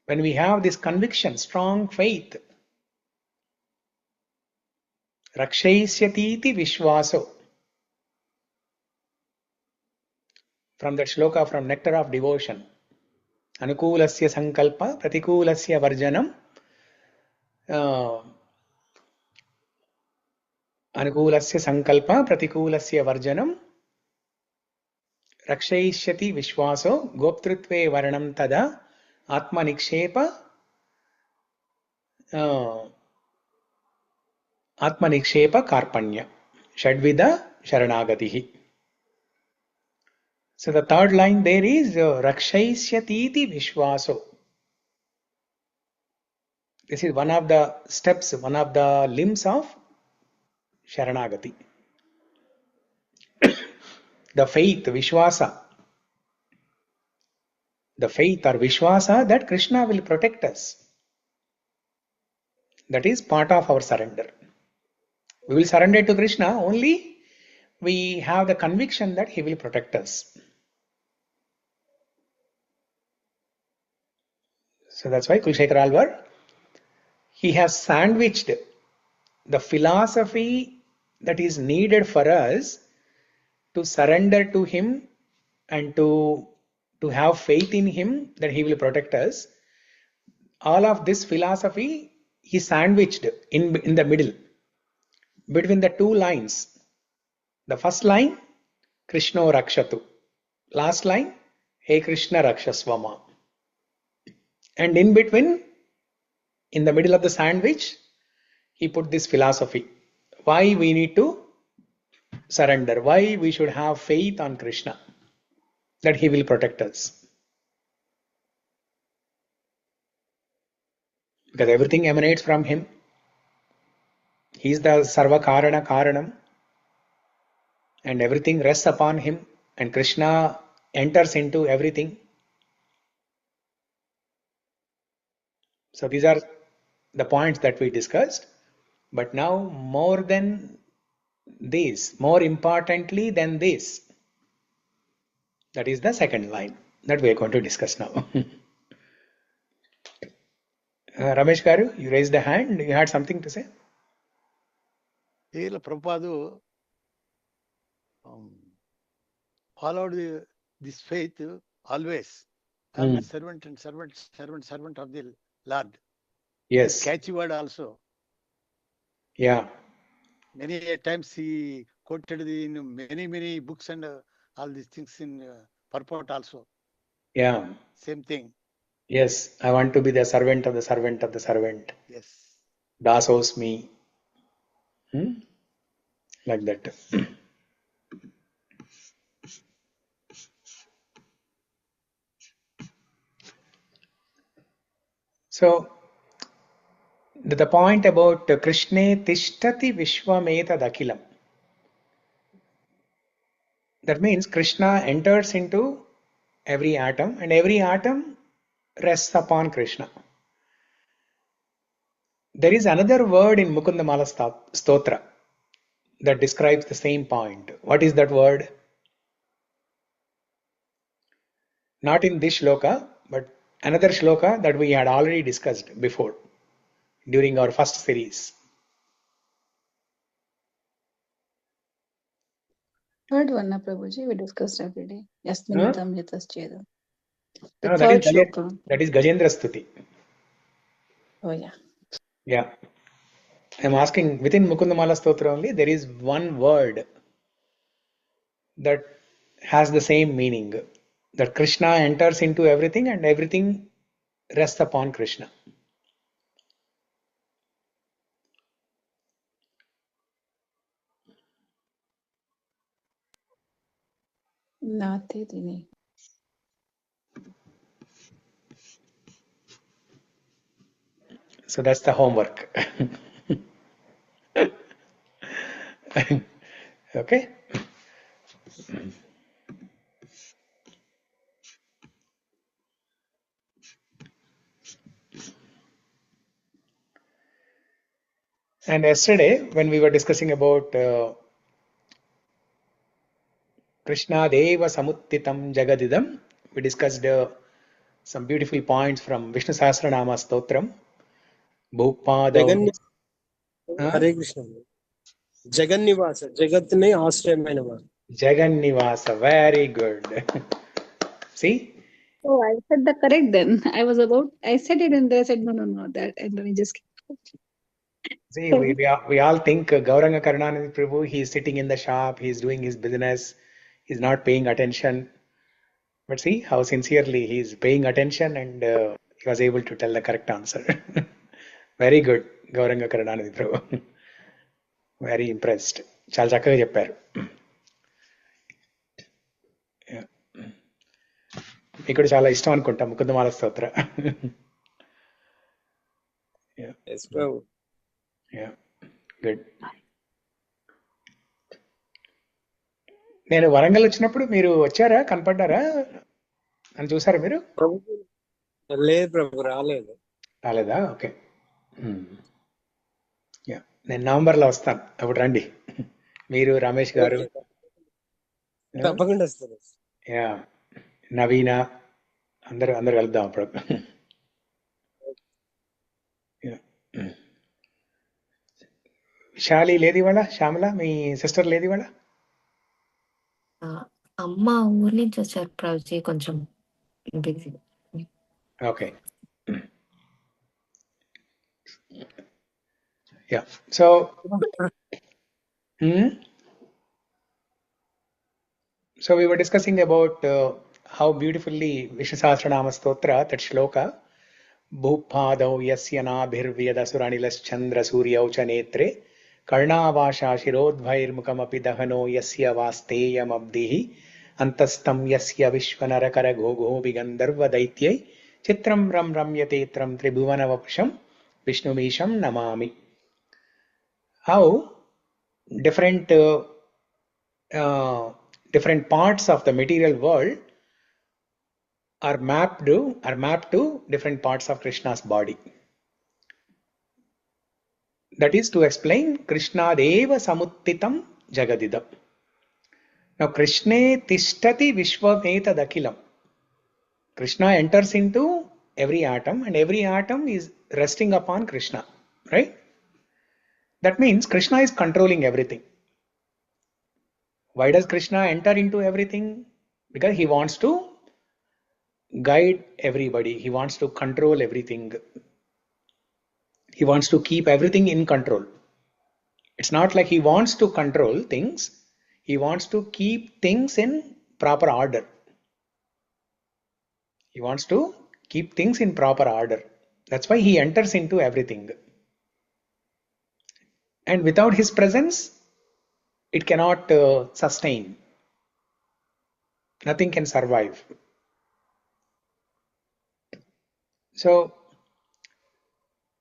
Speaker 1: When we have this conviction, strong faith, rakshaisyatiti vishvaso. From that shloka from Nectar of Devotion, anukulasya sankalpa pratikulasya varjanam, anukulasya sankalpa pratikulasya varjanam, rakshayishyati vishwaso goptrutve varanam tada atma nikshepa karpanya shadvida sharanagatihi. So the third line there is rakshaisyatiti vishwaso. This is one of the steps, one of the limbs of Sharanagati. The faith, Vishwasa. The faith or Vishwasa that Krishna will protect us. That is part of our surrender. We will surrender to Krishna only we have the conviction that He will protect us. So that's why Kulasekhara Alvar, he has sandwiched the philosophy that is needed for us to surrender to Him and to have faith in Him that He will protect us. All of this philosophy he sandwiched in the middle, between the two lines. The first line, Krishno rakshatu. Last line, He Krishna rakshasvama. And in between, in the middle of the sandwich, he put this philosophy. Why we need to surrender, why we should have faith on Krishna, that He will protect us. Because everything emanates from Him. He is the Sarva Karana Karanam. And everything rests upon Him. And Krishna enters into everything. So these are the points that we discussed. But now more than this, more importantly than this, that is the second line that we are going to discuss now. Ramesh Garu, you raised a hand. You had something to say?
Speaker 3: Prabhupada followed this faith always. I'm the servant of the Lord.
Speaker 1: Yes.
Speaker 3: Catchy word also.
Speaker 1: Yeah.
Speaker 3: Many times he quoted in many books and all these things in purport also.
Speaker 1: Yeah.
Speaker 3: Same thing.
Speaker 1: Yes. I want to be the servant of the servant of the servant.
Speaker 3: Yes.
Speaker 1: Dasosmi. Like that. So, the point about kṛṣṇe tiṣṭhati viśvam etad akhilam. That means Krishna enters into every atom and every atom rests upon Krishna. There is another word in Mukunda-Mālā-Stotra that describes the same point. What is that word? Not in this shloka, but another shloka that we had already discussed before during our first series.
Speaker 5: Third one, Prabhuji, we discussed every day. Yasminitam yataschedam. The
Speaker 1: No,
Speaker 5: third shloka.
Speaker 1: that is Gajendra Stuti.
Speaker 5: Oh, yeah.
Speaker 1: Yeah. I'm asking, within Mukunda-Mālā-Stotra only, there is one word that has the same meaning. That Krishna enters into everything and everything rests upon Krishna.
Speaker 5: Nate Dini.
Speaker 1: So that's the homework. Okay. And yesterday, when we were discussing about Krishna Deva Samuttitam Jagadidam, we discussed some beautiful points from Vishnu Sahasranama-Stotram. Bhupadav.
Speaker 6: Hare Krishna. Jagannivasa, Jagatne Ashrayamainava.
Speaker 1: Jagannivasa, very good. See?
Speaker 5: Oh, I said the correct then. I said it and then I said no, that, and then I just.
Speaker 1: See, we all think Gauranga Karunanidhi Prabhu, he's sitting in the shop, he's doing his business, he's not paying attention. But see how sincerely he's paying attention and he was able to tell the correct answer. Very good, Gauranga Karunanidhi Prabhu. Very impressed. చాలా చక్కగా చెప్పారు. మీకు కూడా చాలా ఇష్టం అనుకుంటా ముకుందమాల స్తోత్ర.
Speaker 6: Yes, Prabhu.
Speaker 1: Yeah, good. నేను వరంగల్ వచ్చినప్పుడు మీరు వచ్చారా, కనపడ్డారా, అని చూసారా మీరు?
Speaker 6: Prabhu, లేదు ప్రభు, రాలేదు.
Speaker 1: రాలేదా? ఓకే. నేను నవంబర్లో వస్తాను, అప్పుడు రండి. మీరు, రమేష్ గారు,
Speaker 6: తప్పకుండా వస్తారు.
Speaker 1: యా, నవీన, అందరూ కలుద్దాం అప్పుడు. విశాలి లేదు ఇవాళ, శ్యామల మీ సిస్టర్ లేదు ఇవాళ?
Speaker 4: అమ్మ ఊరి నుంచి వచ్చారు ప్రభుజీ, కొంచెం busy.
Speaker 1: Okay. Yeah, so we were discussing about how beautifully Vishnu Sahasranama Stotra, that shloka, Bhupādau yasya nabhirvyadasuranilashchandra suryau cha netre karnavasha shirodvairmukamapi dahano yasya vasteyam abdihi antastam yasya vishwanarakara ghogo vigandharva daityai chitram ram ramyatetram tribhuvanavapusham Vishnumisham namami. How different parts of the material world are mapped to different parts of Krishna's body. That is to explain Krishna Deva Samuttitam Jagadidam. Now kṛṣṇe tiṣṭhati viśvam etad akhilam. Krishna enters into every atom and every atom is resting upon Krishna, right? That means Krishna is controlling everything. Why does Krishna enter into everything? Because he wants to guide everybody. He wants to control everything. He wants to keep everything in control. It's not like he wants to control things. He wants to keep things in proper order. He wants to keep things in proper order. That's why he enters into everything. And without his presence, it cannot sustain. Nothing can survive. So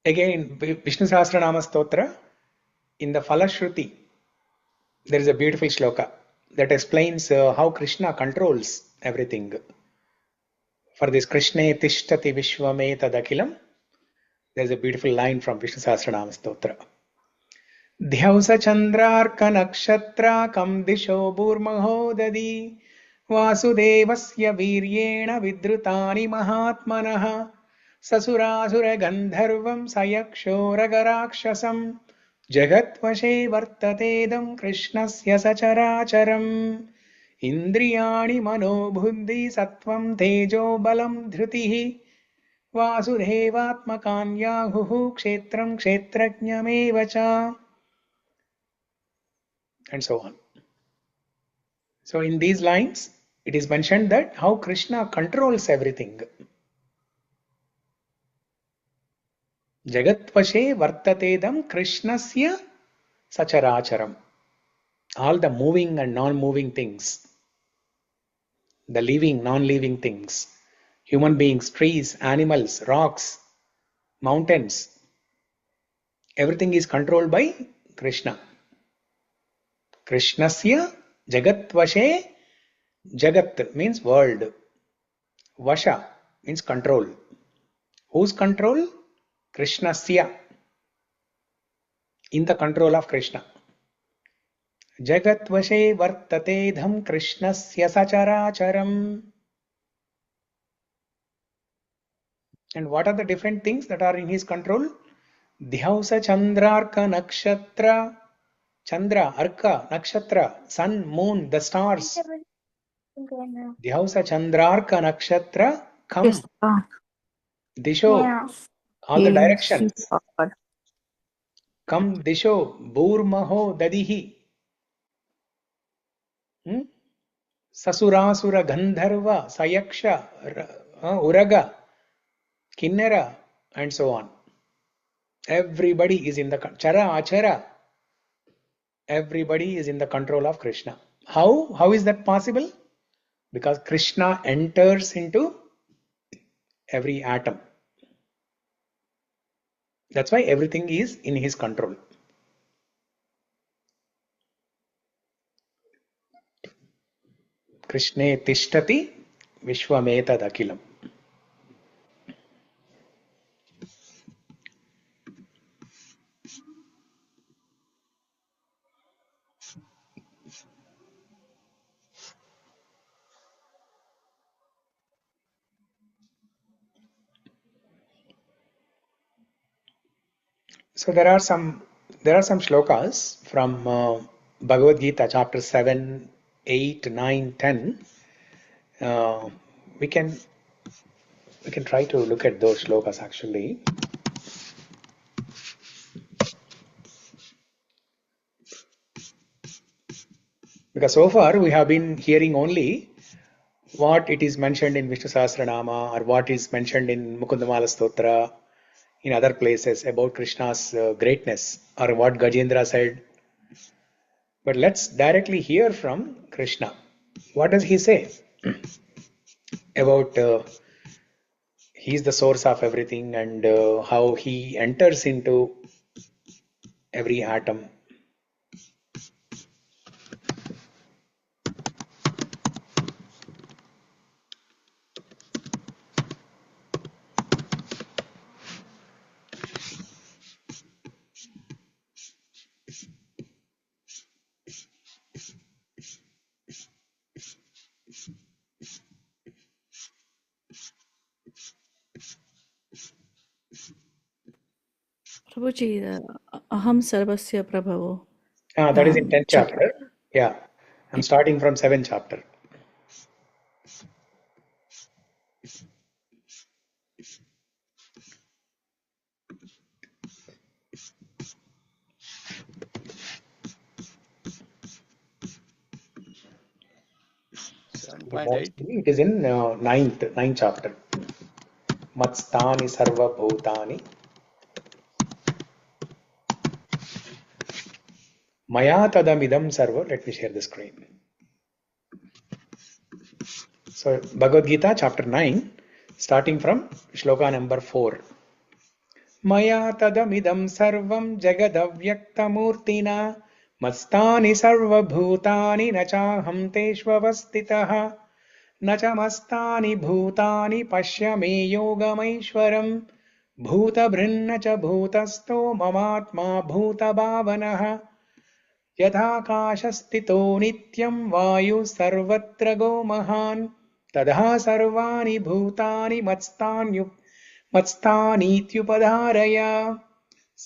Speaker 1: again, Vishnu Sahasranama Stotra, in the Falashruti, there is a beautiful shloka that explains how Krishna controls everything. For this kṛṣṇe tiṣṭhati viśvam etad akhilam, there is a beautiful line from Vishnu Sahasranama Stotra. Dhyausa chandrarka nakshatra kam disho burmaho dadi vasudevasya viryena vidrutani mahatmanaha ससुरासुर गंधर्वं सयक्षोरगराक्षसं जगत्वशे वर्ततेदं कृष्णस्य सचराचरम् इंद्रियाणि मनोबुद्धि सत्वं तेजो बलं धृतिः वासुदेवात्मकान्याहुः क्षेत्रं क्षेत्रज्ञमेव च, and so on. So in these lines it is mentioned that how Krishna controls everything. Jagatpashe vartatedam Krishnasya sacharacharam. All the moving and non-moving things. the living, non-living things, human beings, trees, animals, rocks, mountains. Everything is controlled by Krishna. Krishnasya Jagat Vashe. Jagat means world. Vasha means control. Whose control? Krishnasya. In the control of Krishna. Jagat Vashe Vartate Dham Krishnasya Sacharacharam. And what are the different things that are in his control? Dhyausa Chandrarka Nakshatra. Chandra, Arka, Nakshatra, Sun, Moon, the stars. Dhyausa Chandrarka Nakshatra, come. Disho, all the directions. Come Disho, Bhurmaho Dadihi. Sasurasura Gandharva, Sayaksha, Uraga, Kinnera, and so on. Everybody is in the Chara, Achara. Everybody is in the control of Krishna. How is that possible? Because Krishna enters into every atom. That's why everything is in his control. Krishne tiṣṭhati viśvam etad akhilam. So there are some shlokas from Bhagavad Gita, chapter 7, 8, 9, 10. We can try to look at those shlokas actually. Because so far we have been hearing only what it is mentioned in Vishnu Sahasranama or what is mentioned in Mukunda-Mālā-Stotra, in other places about Krishna's greatness, or what Gajendra said. But let's directly hear from Krishna. What does he say about he is the source of everything and how he enters into every atom?
Speaker 7: Prabhuji, aham sarvasya prabhavo.
Speaker 1: That is in 10th chapter. Yeah, I'm starting from 7th chapter. Mostly it is in 9th chapter. Matstani sarva bhutani maya tadamidam sarva. Let me share the screen. So Bhagavad Gita chapter 9, starting from shloka number 4. Maya tadamidam sarvam jagadavyaktamurtina mastani sarva bhutani nachaham teshvavastitaha nachamastani bhutani pashyame yogameshwaram bhutabhrinna cha bhutasto mamatma bhutabhavanaha यथाकाशस्थितो नित्यं वायु सर्वत्र गो महान् तथा सर्वाणि भूतानि मत्स्थानीत्युपधारय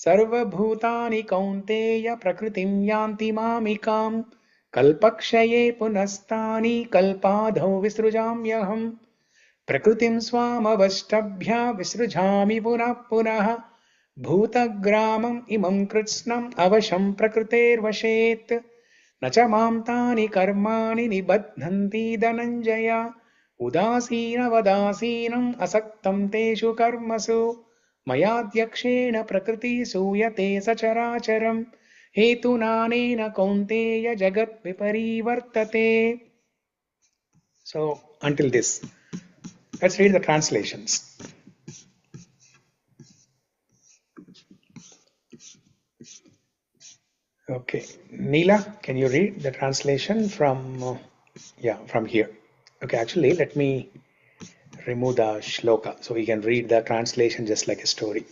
Speaker 1: सर्वभूतानि कौन्तेय प्रकृतिं यान्ति मामिकां कल्पक्षये पुनस्तानि कल्पाधौ विसृजाम्यहम् प्रकृतिं स्वामवष्टभ्य विसृजामि पुनः पुनः भूतग्रामम् इमं कृत्स्नम् अवशं प्रकृतेर्वशेत् न च मां तानि कर्माणि निबध्नन्ति धनञ्जय उदासीनवदासीनम् असक्तं तेषु कर्मसु मयाध्यक्षेण प्रकृति सूयते सचराचरम् हेतुनानेन कौन्तेय जगत् विपरीवर्तते. So until this, let's read the translations. Okay, Neela, can you read the translation from from here? Okay, actually, let me remove the shloka so we can read the translation just like a story.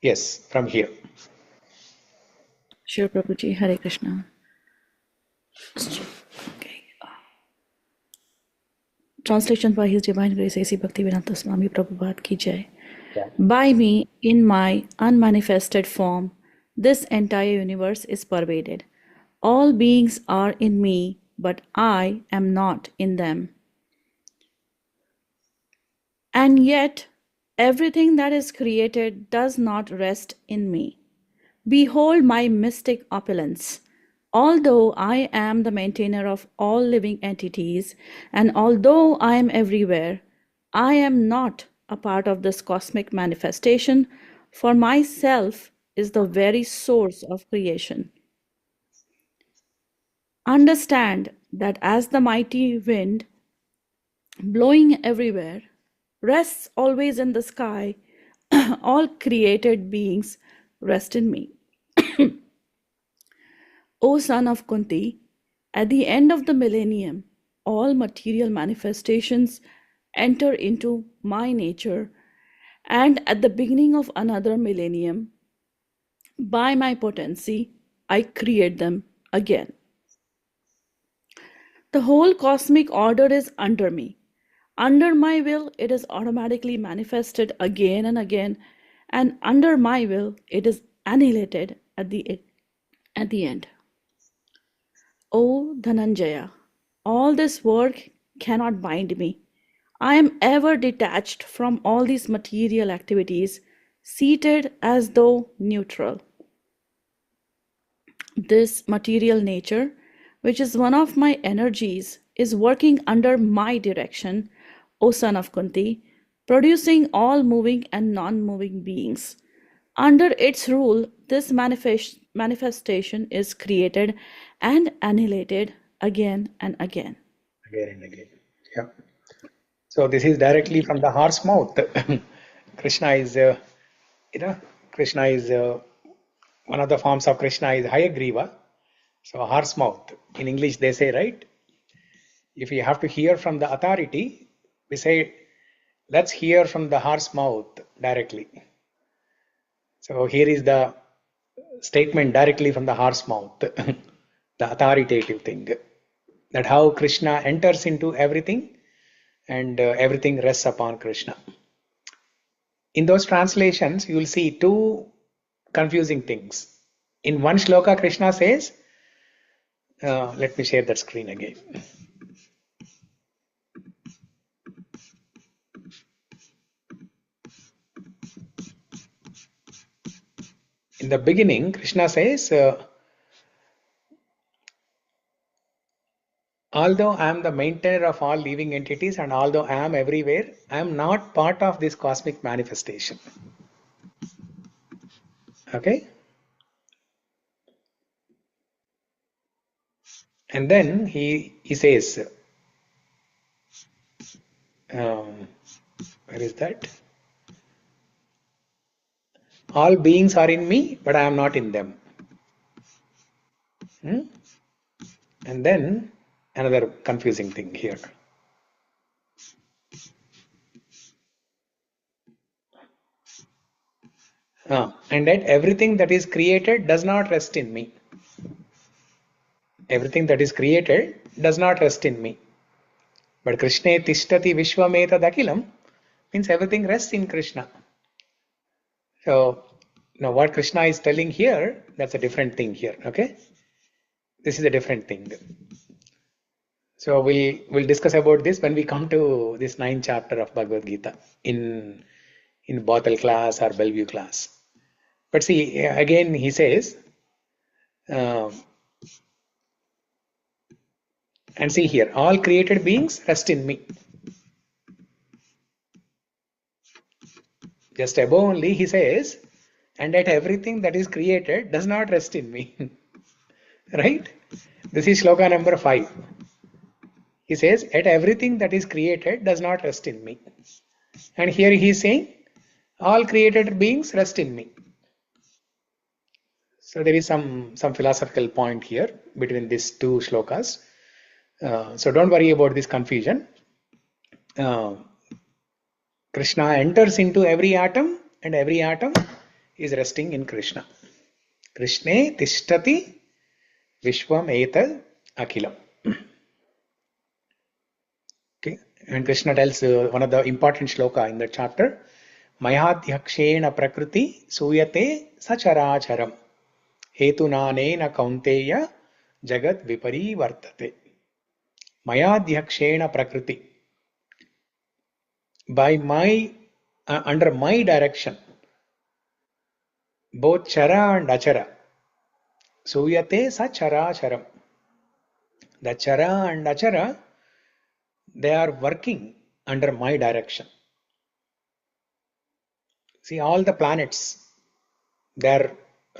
Speaker 1: Yes, from here.
Speaker 7: Sure, Prabhuji. Hare Krishna. Okay. Translation by His Divine Grace A.C. Bhaktivedanta Swami Prabhupada Ki Jai. By me, in my unmanifested form, this entire universe is pervaded. All beings are in me, but I am not in them. And yet, everything that is created does not rest in me. Behold my mystic opulence. Although I am the maintainer of all living entities, and although I am everywhere, I am not a part of this cosmic manifestation, for myself is the very source of creation. Understand that as the mighty wind, blowing everywhere, rests always in the sky, all created beings rest in me. O son of Kunti, at the end of the millennium, all material manifestations enter into my nature, and at the beginning of another millennium, by my potency, I create them again. The whole cosmic order is under me. Under my will, it is automatically manifested again and again, and under my will, it is annihilated at the end. O Dhananjaya, all this work cannot bind me. I am ever detached from all these material activities, seated as though neutral. This material nature, which is one of my energies, is working under my direction, O son of Kunti, producing all moving and non-moving beings. Under its rule, this manifestation is created and annihilated again and again.
Speaker 1: Again and again. Yeah. So this is directly from the horse mouth. Krishna is, Krishna is one of the forms of Krishna is Hayagriva. So horse mouth. In English they say, right? If you have to hear from the authority, we say, let's hear from the horse mouth directly. So here is the statement directly from the horse mouth, the authoritative thing. That how Krishna enters into everything and everything rests upon Krishna. In those translations, you will see two confusing things. In one shloka, Krishna says, let me share that screen again. In the beginning, Krishna says, although I am the maintainer of all living entities and although I am everywhere, I am not part of this cosmic manifestation. Okay? And then he says, where is that? All beings are in me, but I am not in them. And then another confusing thing here. And that everything that is created does not rest in me. Everything that is created does not rest in me. But kṛṣṇe tiṣṭhati viśvam etad akhilam means everything rests in Krishna. So now what Krishna is telling here, that's a different thing here. Okay, this is a different thing. So we'll discuss about this when we come to this 9th chapter of Bhagavad Gita in Bothell class or Bellevue class. But see, again he says, and see here, all created beings rest in me. Just above only he says, and that everything that is created does not rest in me. Right? This is shloka number 5. He says, "Yet everything that is created does not rest in me." And here he is saying, all created beings rest in me. So there is some philosophical point here between these two shlokas. So don't worry about this confusion. Krishna enters into every atom, and every atom is resting in Krishna. kṛṣṇe tiṣṭhati viśvam etad akhilam. Okay, and Krishna tells one of the important shloka in the chapter, Mayādhyakṣena prakriti suyate sacharacharam hetunānena kaunteya jagat viparivartate. Mayādhyakṣena prakriti. By my, under my direction, both chara and achara, suyate sacharacharam. The chara and achara, they are working under my direction. See, all the planets, they are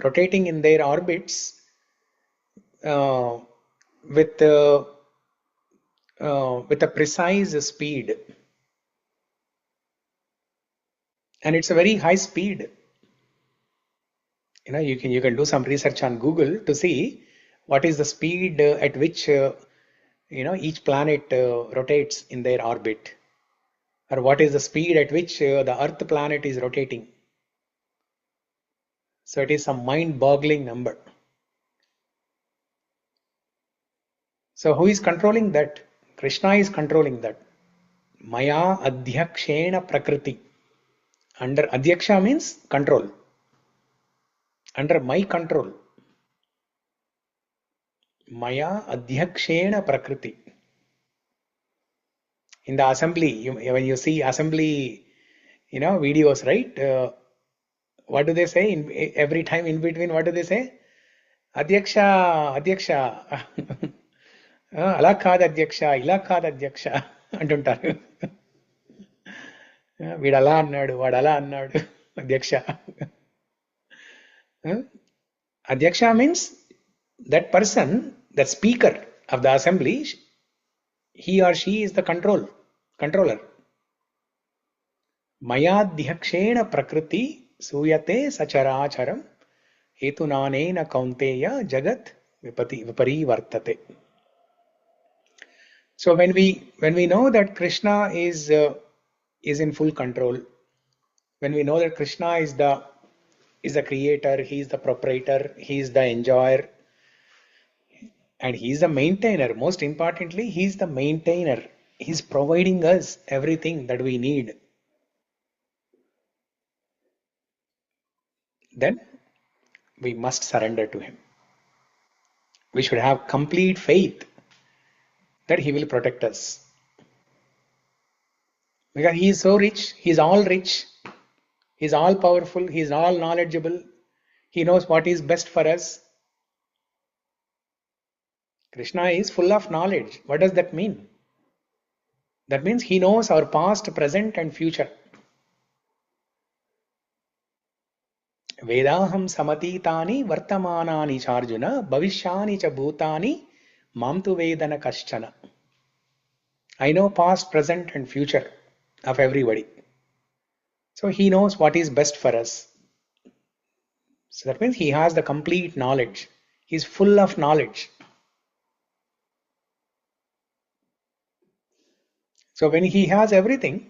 Speaker 1: rotating in their orbits with a precise speed, and it's a very high speed. You can do some research on Google to see what is the speed at which each planet rotates in their orbit, or what is the speed at which the Earth planet is rotating. So it is some mind-boggling number. So who is controlling that? Krishna is controlling that. Maya adhyakshena prakriti. Under adhyaksha means control. Under my control. Maya adhyakshena prakriti. In the assembly, when you see assembly, videos, right? What do they say? Every time in between, what do they say? Adhyaksha. అలా కాదు అధ్యక్ష, ఇలా కాదు అధ్యక్ష అంటుంటారు. వీడు అలా అన్నాడు, వాడు అలా అన్నాడు అధ్యక్ష. Adhyaksha means that person, that speaker of the assembly, he or she is the controller. Mayādhyakṣena prakriti suyate sacharacharam hetunānena kaunteya jagat viparivartate. So when we know that Krishna is in full control, when we know that Krishna is the creator, he is the proprietor, he is the enjoyer, and he is the maintainer. Most importantly, he is the maintainer. He is providing us everything that we need. Then we must surrender to him. We should have complete faith that he will protect us. Because he is so rich, he is all rich, he is all powerful, he is all knowledgeable, he knows what is best for us. Krishna is full of knowledge. What does that mean? That means he knows our past, present and future. Vedaham samatitani vartamanani charjuna bhavishyani cha bhutani mamtu vedana kaschana. I know past, present and future of everybody. So he knows what is best for us. So that means he has the complete knowledge. He is full of knowledge. So when he has everything,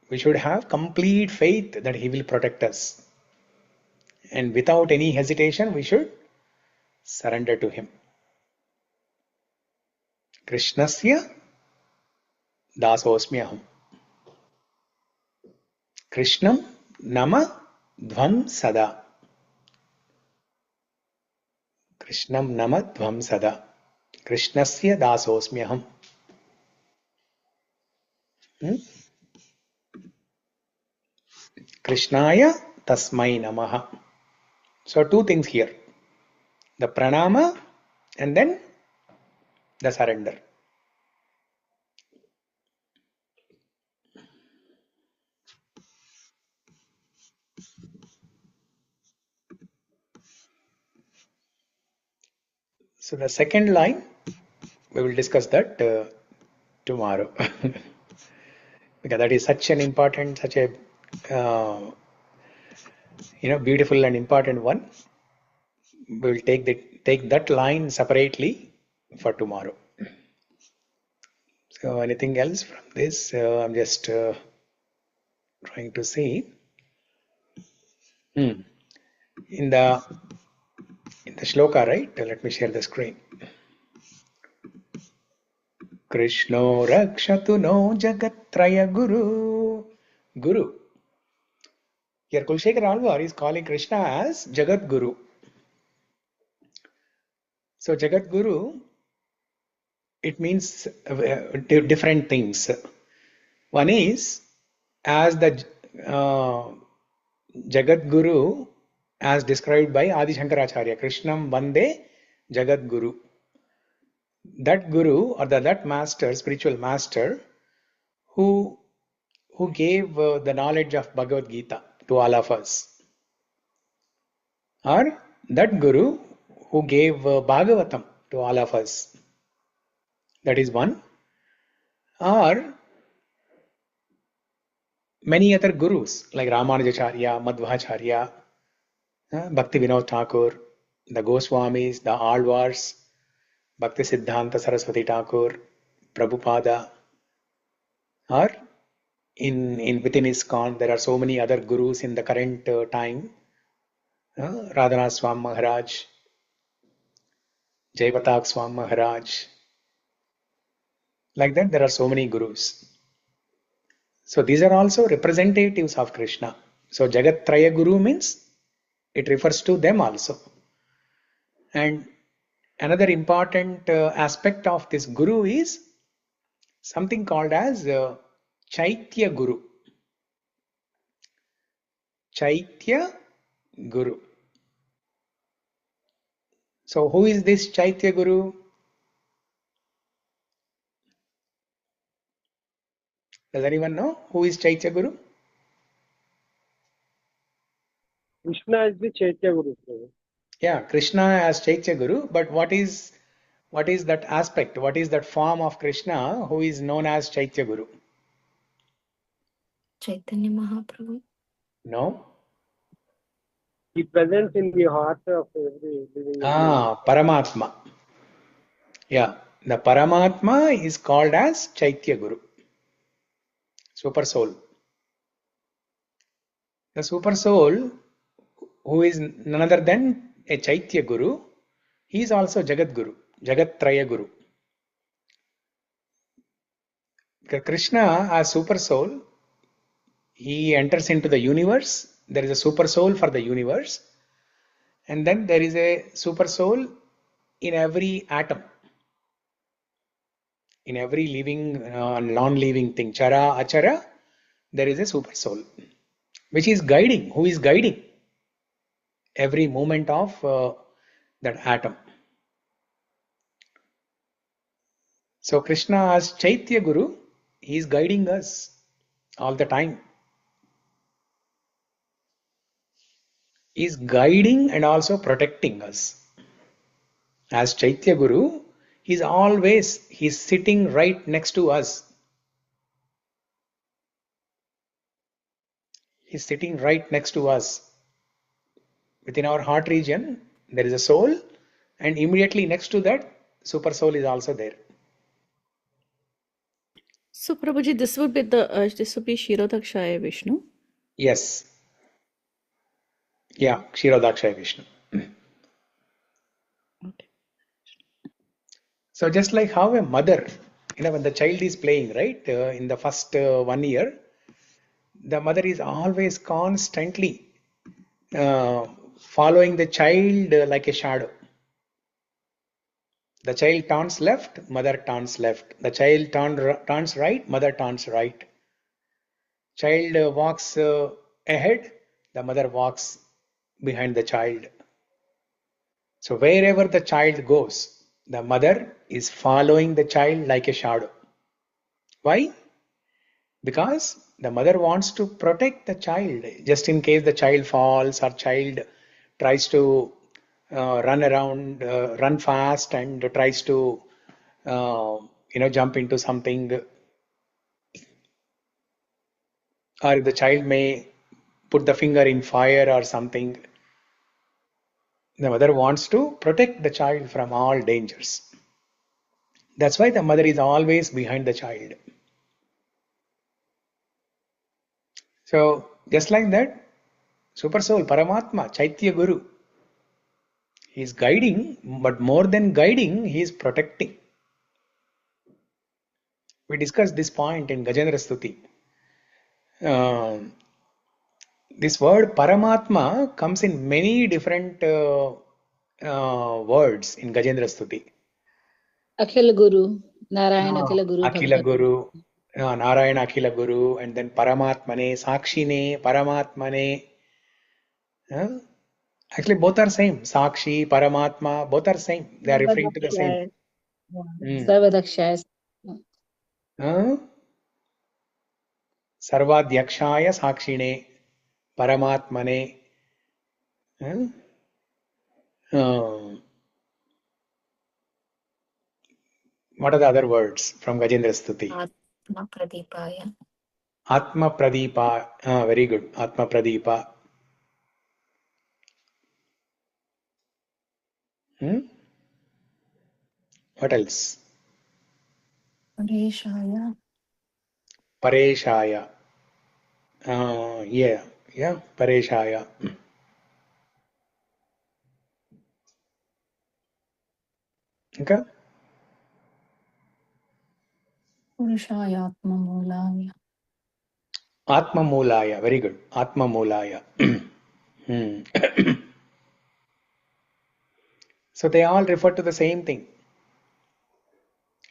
Speaker 1: we should have complete faith that he will protect us. And without any hesitation, we should surrender to him. Krishnasya dasosmi aham. Krishnam nama dvam sada. Krishnam nama dvam sada. Krishnasya dasosmi aham. Krishnaya tasmai namaha. So two things here. The pranama and then the surrender. So the second line, we will discuss that tomorrow. Because that is such an important, such a beautiful and important one. We will take that line separately for tomorrow. So anything else from this? I'm just trying to see. In the shloka, right? Let me share the screen. Krishno rakshatu no jagatraya guru. Guru. Here Kulasekhara Alvar is calling Krishna as Jagat Guru. So Jagat Guru, it means different things. One is as the Jagat Guru as described by Adi Shankaracharya, Krishnam Vande Jagat Guru. That Guru or that master, spiritual master, who gave the knowledge of Bhagavad Gita to all of us. Or that Guru who gave Bhagavatam to all of us. That is one. Or many other gurus like Ramanujacharya, Madhvacharya, Bhakti Vinod Thakur, the Goswamis, the Alvars, Bhakti Siddhanta Saraswati Thakur, Prabhupada, or within ISKCON there are so many other gurus in the current time. Radhanath Swami Maharaj, Jaypatak Swami Maharaj. Like that, there are so many gurus. So these are also representatives of Krishna. So Jagat Traya Guru means it refers to them also. And another important aspect of this Guru is something called as Chaitya Guru. Chaitya Guru. So who is this Chaitya Guru? Does anyone know who is Chaitya Guru?
Speaker 6: Krishna is the Chaitya Guru.
Speaker 1: Yeah, Krishna as Chaitya Guru, but what is that aspect? What is that form of Krishna who is known as Chaitya Guru?
Speaker 4: Chaitanya Mahaprabhu.
Speaker 1: No.
Speaker 6: He presents in the heart of every living.
Speaker 1: Paramatma. Yeah, the Paramatma is called as Chaitya Guru. Super Soul. The Super Soul, who is none other than a Chaitya Guru, he is also Jagat Guru, Jagat Traya Guru. Krishna as Super Soul, he enters into the universe. There is a Super Soul for the universe. And then there is a Super Soul in every atom. In every living and non-living thing, Chara, Achara, there is a Super Soul, which is guiding, who is guiding every movement of that atom. So Krishna as Chaitya Guru, he is guiding us all the time. He is guiding and also protecting us. As Chaitya Guru, he's sitting right next to us. He's sitting right next to us. Within our heart region, there is a soul, and immediately next to that, Super Soul is also there.
Speaker 7: So Prabhuji, this would be Kshirodakshaya Vishnu.
Speaker 1: Yes. Yeah, Kshirodakshaya Vishnu.
Speaker 7: Okay.
Speaker 1: So just like how a mother, when the child is playing, right, in the first 1 year, the mother is always constantly following the child like a shadow. The child turns left, mother turns left. The child turns right, mother turns right. Child walks ahead, the mother walks behind the child. So wherever the child goes, the mother is following the child like a shadow. Why? Because the mother wants to protect the child, just in case the child falls or child tries to run around, run fast, and tries to jump into something, or the child may put the finger in fire or something. The mother wants to protect the child from all dangers. That's why the mother is always behind the child. So just like that, Super Soul, Paramatma, Chaitya Guru, he is guiding, but more than guiding, he is protecting. We discussed this point in Gajendra Stuti. This word Paramatma comes in many different words in Gajendra Stuti.
Speaker 5: Akhila Guru, Narayana Akhila Guru,
Speaker 1: Akhila
Speaker 5: Bhagavan.
Speaker 1: Guru, Narayana Akhila Guru, and then Paramatmane, Sakshine, Paramatmane. Actually, both are same. Sakshi, Paramatma, both are same. They are referring to the same.
Speaker 5: Sarvadakshaya.
Speaker 1: Sarvadhyakshaya Sakshine, Paramatmane. What are the other words from Gajendra Stuti?
Speaker 4: Atma Pradipaya.
Speaker 1: Atma Pradipa. Very good. Atma Pradipa. What else?
Speaker 2: Pareshaya.
Speaker 1: Pareshaya. Yeah, Pareshaya. Okay.
Speaker 2: Purushaya Atma Mulaya.
Speaker 1: Atma Mulaya. Very good. Atma Mulaya. So they all refer to the same thing.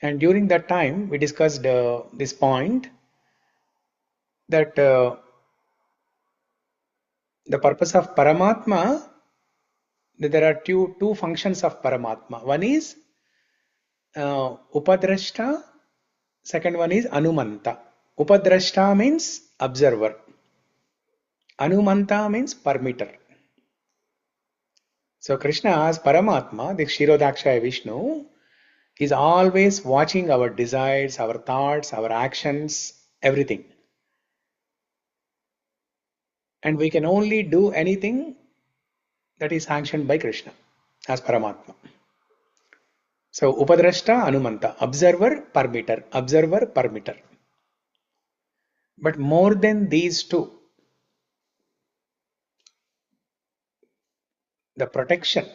Speaker 1: And during that time, we discussed this point that the purpose of Paramatma, that there are two functions of Paramatma. One is Upadrashta, second one is Anumanta. Upadrashta means observer. Anumanta means permitter. So Krishna as Paramatma, the Kshirodakshaya Vishnu, is always watching our desires, our thoughts, our actions, everything. And we can only do anything that is sanctioned by Krishna as Paramatma. So Upadrashta, Anumanta, observer, permitter, observer, permitter. But more than these two, the protection,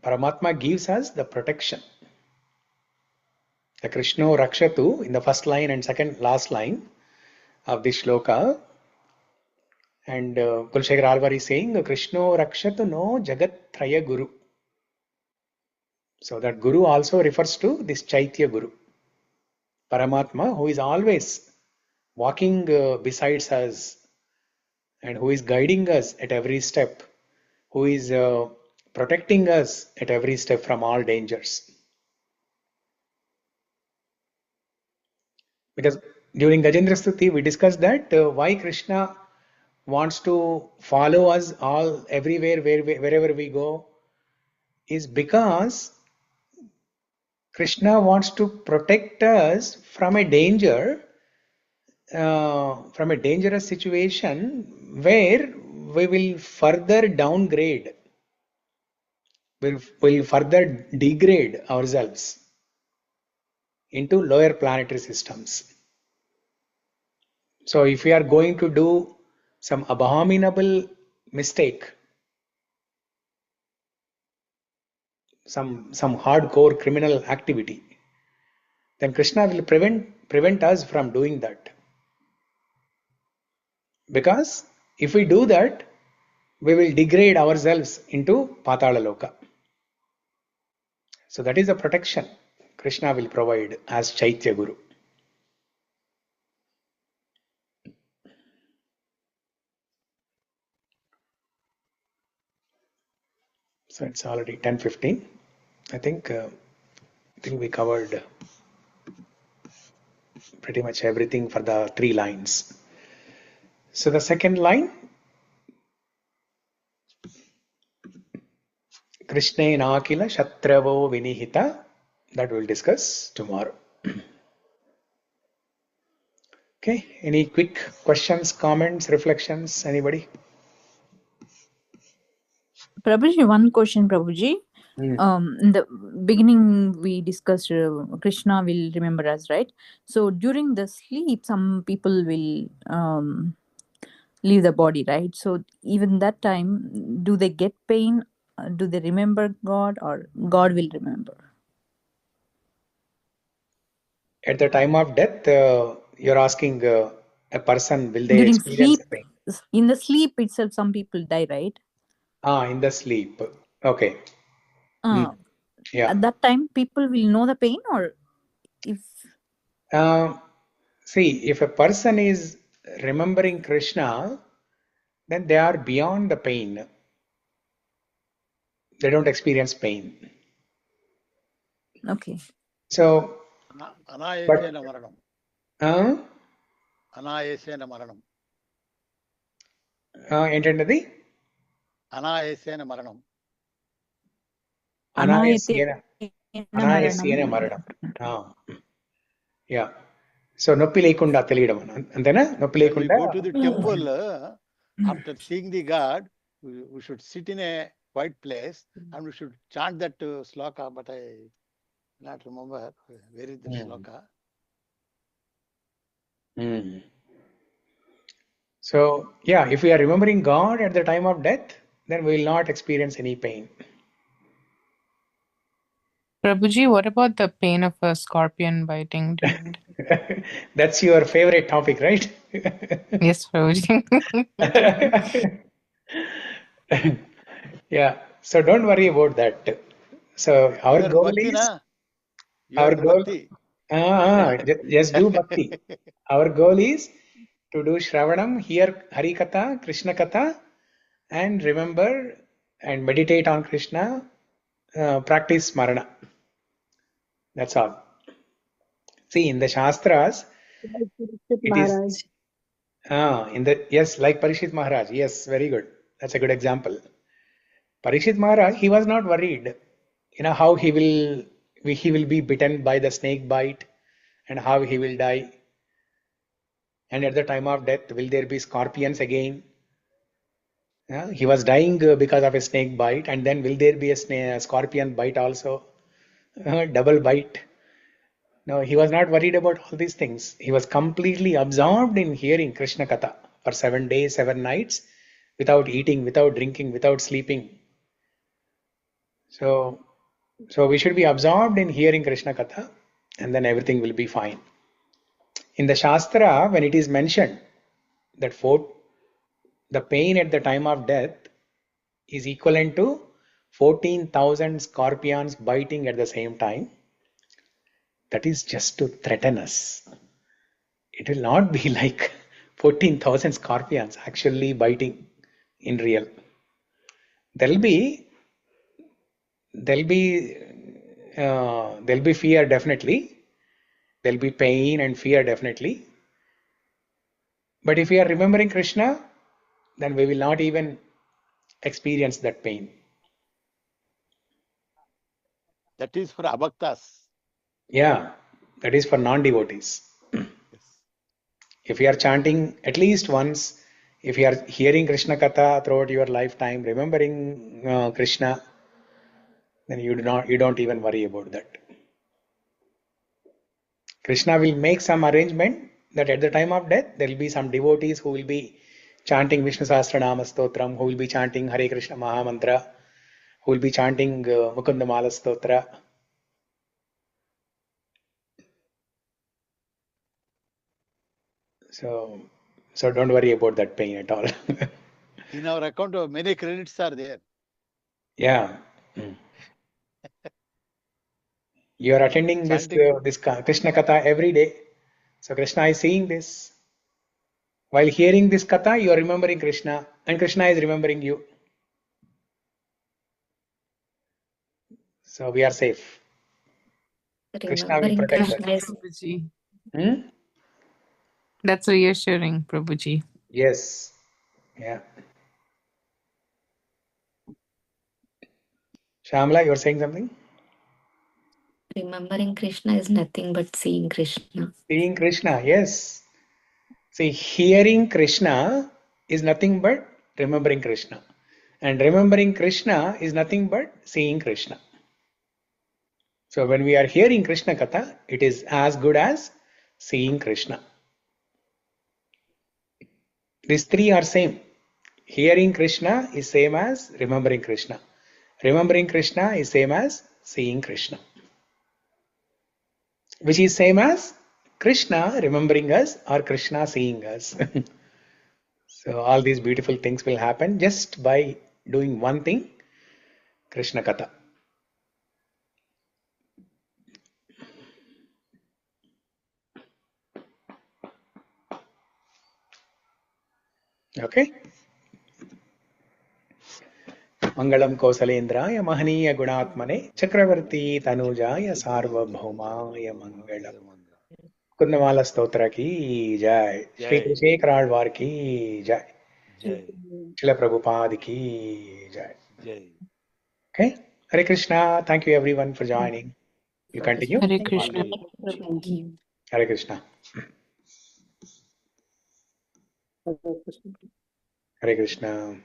Speaker 1: Paramatma gives us the protection. The Krishna Rakshatu in the first line and second last line of this shloka, and Kulasekhara Alvar is saying, Krishna Rakshatu no Jagat Traya Guru. So that Guru also refers to this Chaitya Guru, Paramatma, who is always walking besides us and who is guiding us at every step, who is protecting us at every step from all dangers. Because during Gajendra Stuti, we discussed that why Krishna wants to follow us all everywhere, wherever we go, is because Krishna wants to protect us from a danger, from a dangerous situation where we will further downgrade, will further degrade ourselves into lower planetary systems. So if we are going to do some abominable mistake, some hardcore criminal activity, then Krishna will prevent us from doing that. Because if we do that, we will degrade ourselves into Patala Loka. So that is the protection Krishna will provide as Chaitya Guru. So it's already 10:15. I think we covered pretty much everything for the 3 lines. So the second line, kṛṣṇe akhilam shatravo vinihita. That we'll discuss tomorrow. Okay, any quick questions, comments, reflections? Anybody?
Speaker 8: Prabhuji, one question, Prabhuji. In the beginning, we discussed Krishna will remember us, right? So during the sleep, some people will leave the body, right? So even that time, do they get pain? Do they remember God, or God will remember?
Speaker 1: At the time of death, you're asking a person, will they
Speaker 8: During
Speaker 1: experience
Speaker 8: sleep,
Speaker 1: pain?
Speaker 8: in the sleep itself, some people die, right?
Speaker 1: In the sleep. Okay. Yeah.
Speaker 8: At that time, people will know the pain, or if
Speaker 1: See, if a person is remembering Krishna, then they are beyond the pain. They don't experience pain.
Speaker 8: okay.
Speaker 1: So,
Speaker 3: Anayasena maranam. Anayasena maranam.
Speaker 1: ఏంటండి
Speaker 3: Anayasena maranam.
Speaker 1: అనాయస్యేన మరణం. Yeah, so నొప్పి లేకుండా తెలియడం అంతేనా? నొప్పి
Speaker 3: When we
Speaker 1: లేకుండా.
Speaker 3: go to the temple, after seeing the God, we should sit in a quiet place and we should chant that sloka, but I not remember where is the sloka.
Speaker 1: So, yeah, if we are remembering God at the time of death, then we will not experience any pain.
Speaker 9: Prabhuji, what about the pain of a scorpion biting?
Speaker 1: That's your favorite topic, right?
Speaker 9: Yes, Prabhuji.
Speaker 1: Yeah, so don't worry about that. So our goal
Speaker 3: Bhakti,
Speaker 1: is
Speaker 3: our goal.
Speaker 1: Just do bhakti. Our goal is to do Shravanam, hear Hari Katha, Krishna Katha, and remember and meditate on Krishna, practice Smarana. That's all. See, in the Shastras, it is yes, like Parishit Maharaj. Yes, very good. That's a good example. Parishit Maharaj, he was not worried, how he will be bitten by the snake bite and how he will die. And at the time of death, will there be scorpions again? He was dying because of a snake bite, and then will there be a scorpion bite also? Double bite. No, he was not worried about all these things. He was completely absorbed in hearing Krishna Katha for 7 days, 7 nights, without eating, without drinking, without sleeping. So we should be absorbed in hearing Krishna Katha, and then everything will be fine. In the Shastra, when it is mentioned that the pain at the time of death is equivalent to 14,000 scorpions biting at the same time, that is just to threaten us. It will not be like 14,000 scorpions actually biting in real. There'll be fear, definitely. There'll be pain and fear, definitely. But if we are remembering Krishna, then we will not even experience that pain.
Speaker 3: That is for abhaktas.
Speaker 1: Yeah, that is for non-devotees.
Speaker 3: Yes.
Speaker 1: If you are chanting at least once, if you are hearing Krishna Katha throughout your lifetime, remembering Krishna, then you don't even worry about that. Krishna will make some arrangement that at the time of death, there will be some devotees who will be chanting Vishnu Sahasranama-Stotram, who will be chanting Hare Krishna Mahamantra, who will be chanting Mukunda-Mālā-Stotra. So don't worry about that pain at all.
Speaker 3: In our account, many credits are there.
Speaker 1: Yeah. You are attending this Krishna Katha every day. So Krishna is seeing this. While hearing this Katha, you are remembering Krishna, and Krishna is remembering you. So we are safe. Krishna will
Speaker 4: Remembering
Speaker 1: protect
Speaker 4: Krishna
Speaker 1: us.
Speaker 4: is
Speaker 9: Prabhuji. That's reassuring, Prabhuji.
Speaker 1: Yes. Yeah. Shamla, you were saying something?
Speaker 4: Remembering Krishna is nothing but seeing Krishna.
Speaker 1: Seeing Krishna, yes. See, hearing Krishna is nothing but remembering Krishna. And remembering Krishna is nothing but seeing Krishna. So when we are hearing Krishna Katha, it is as good as seeing Krishna. These three are same. Hearing Krishna is same as remembering Krishna. Remembering Krishna is same as seeing Krishna. Which is same as Krishna remembering us or Krishna seeing us. So all these beautiful things will happen just by doing one thing, Krishna Katha. Okay? Mangalam Kosalendraya Mahaniya Gunatmane Chakravarti Tanujaya Sarvabhaumaya Mangalam. Mukunda-Mālā-Stotra ki jai. Shri Kulasekhara Alvar ki jai.
Speaker 3: Jai.
Speaker 1: Srila Prabhupada ki jai.
Speaker 3: Jai.
Speaker 1: Okay? Hare Krishna. Thank you everyone for joining. You continue?
Speaker 9: Hare Krishna.
Speaker 2: Thank you.
Speaker 1: Hare Krishna. Hare Krishna.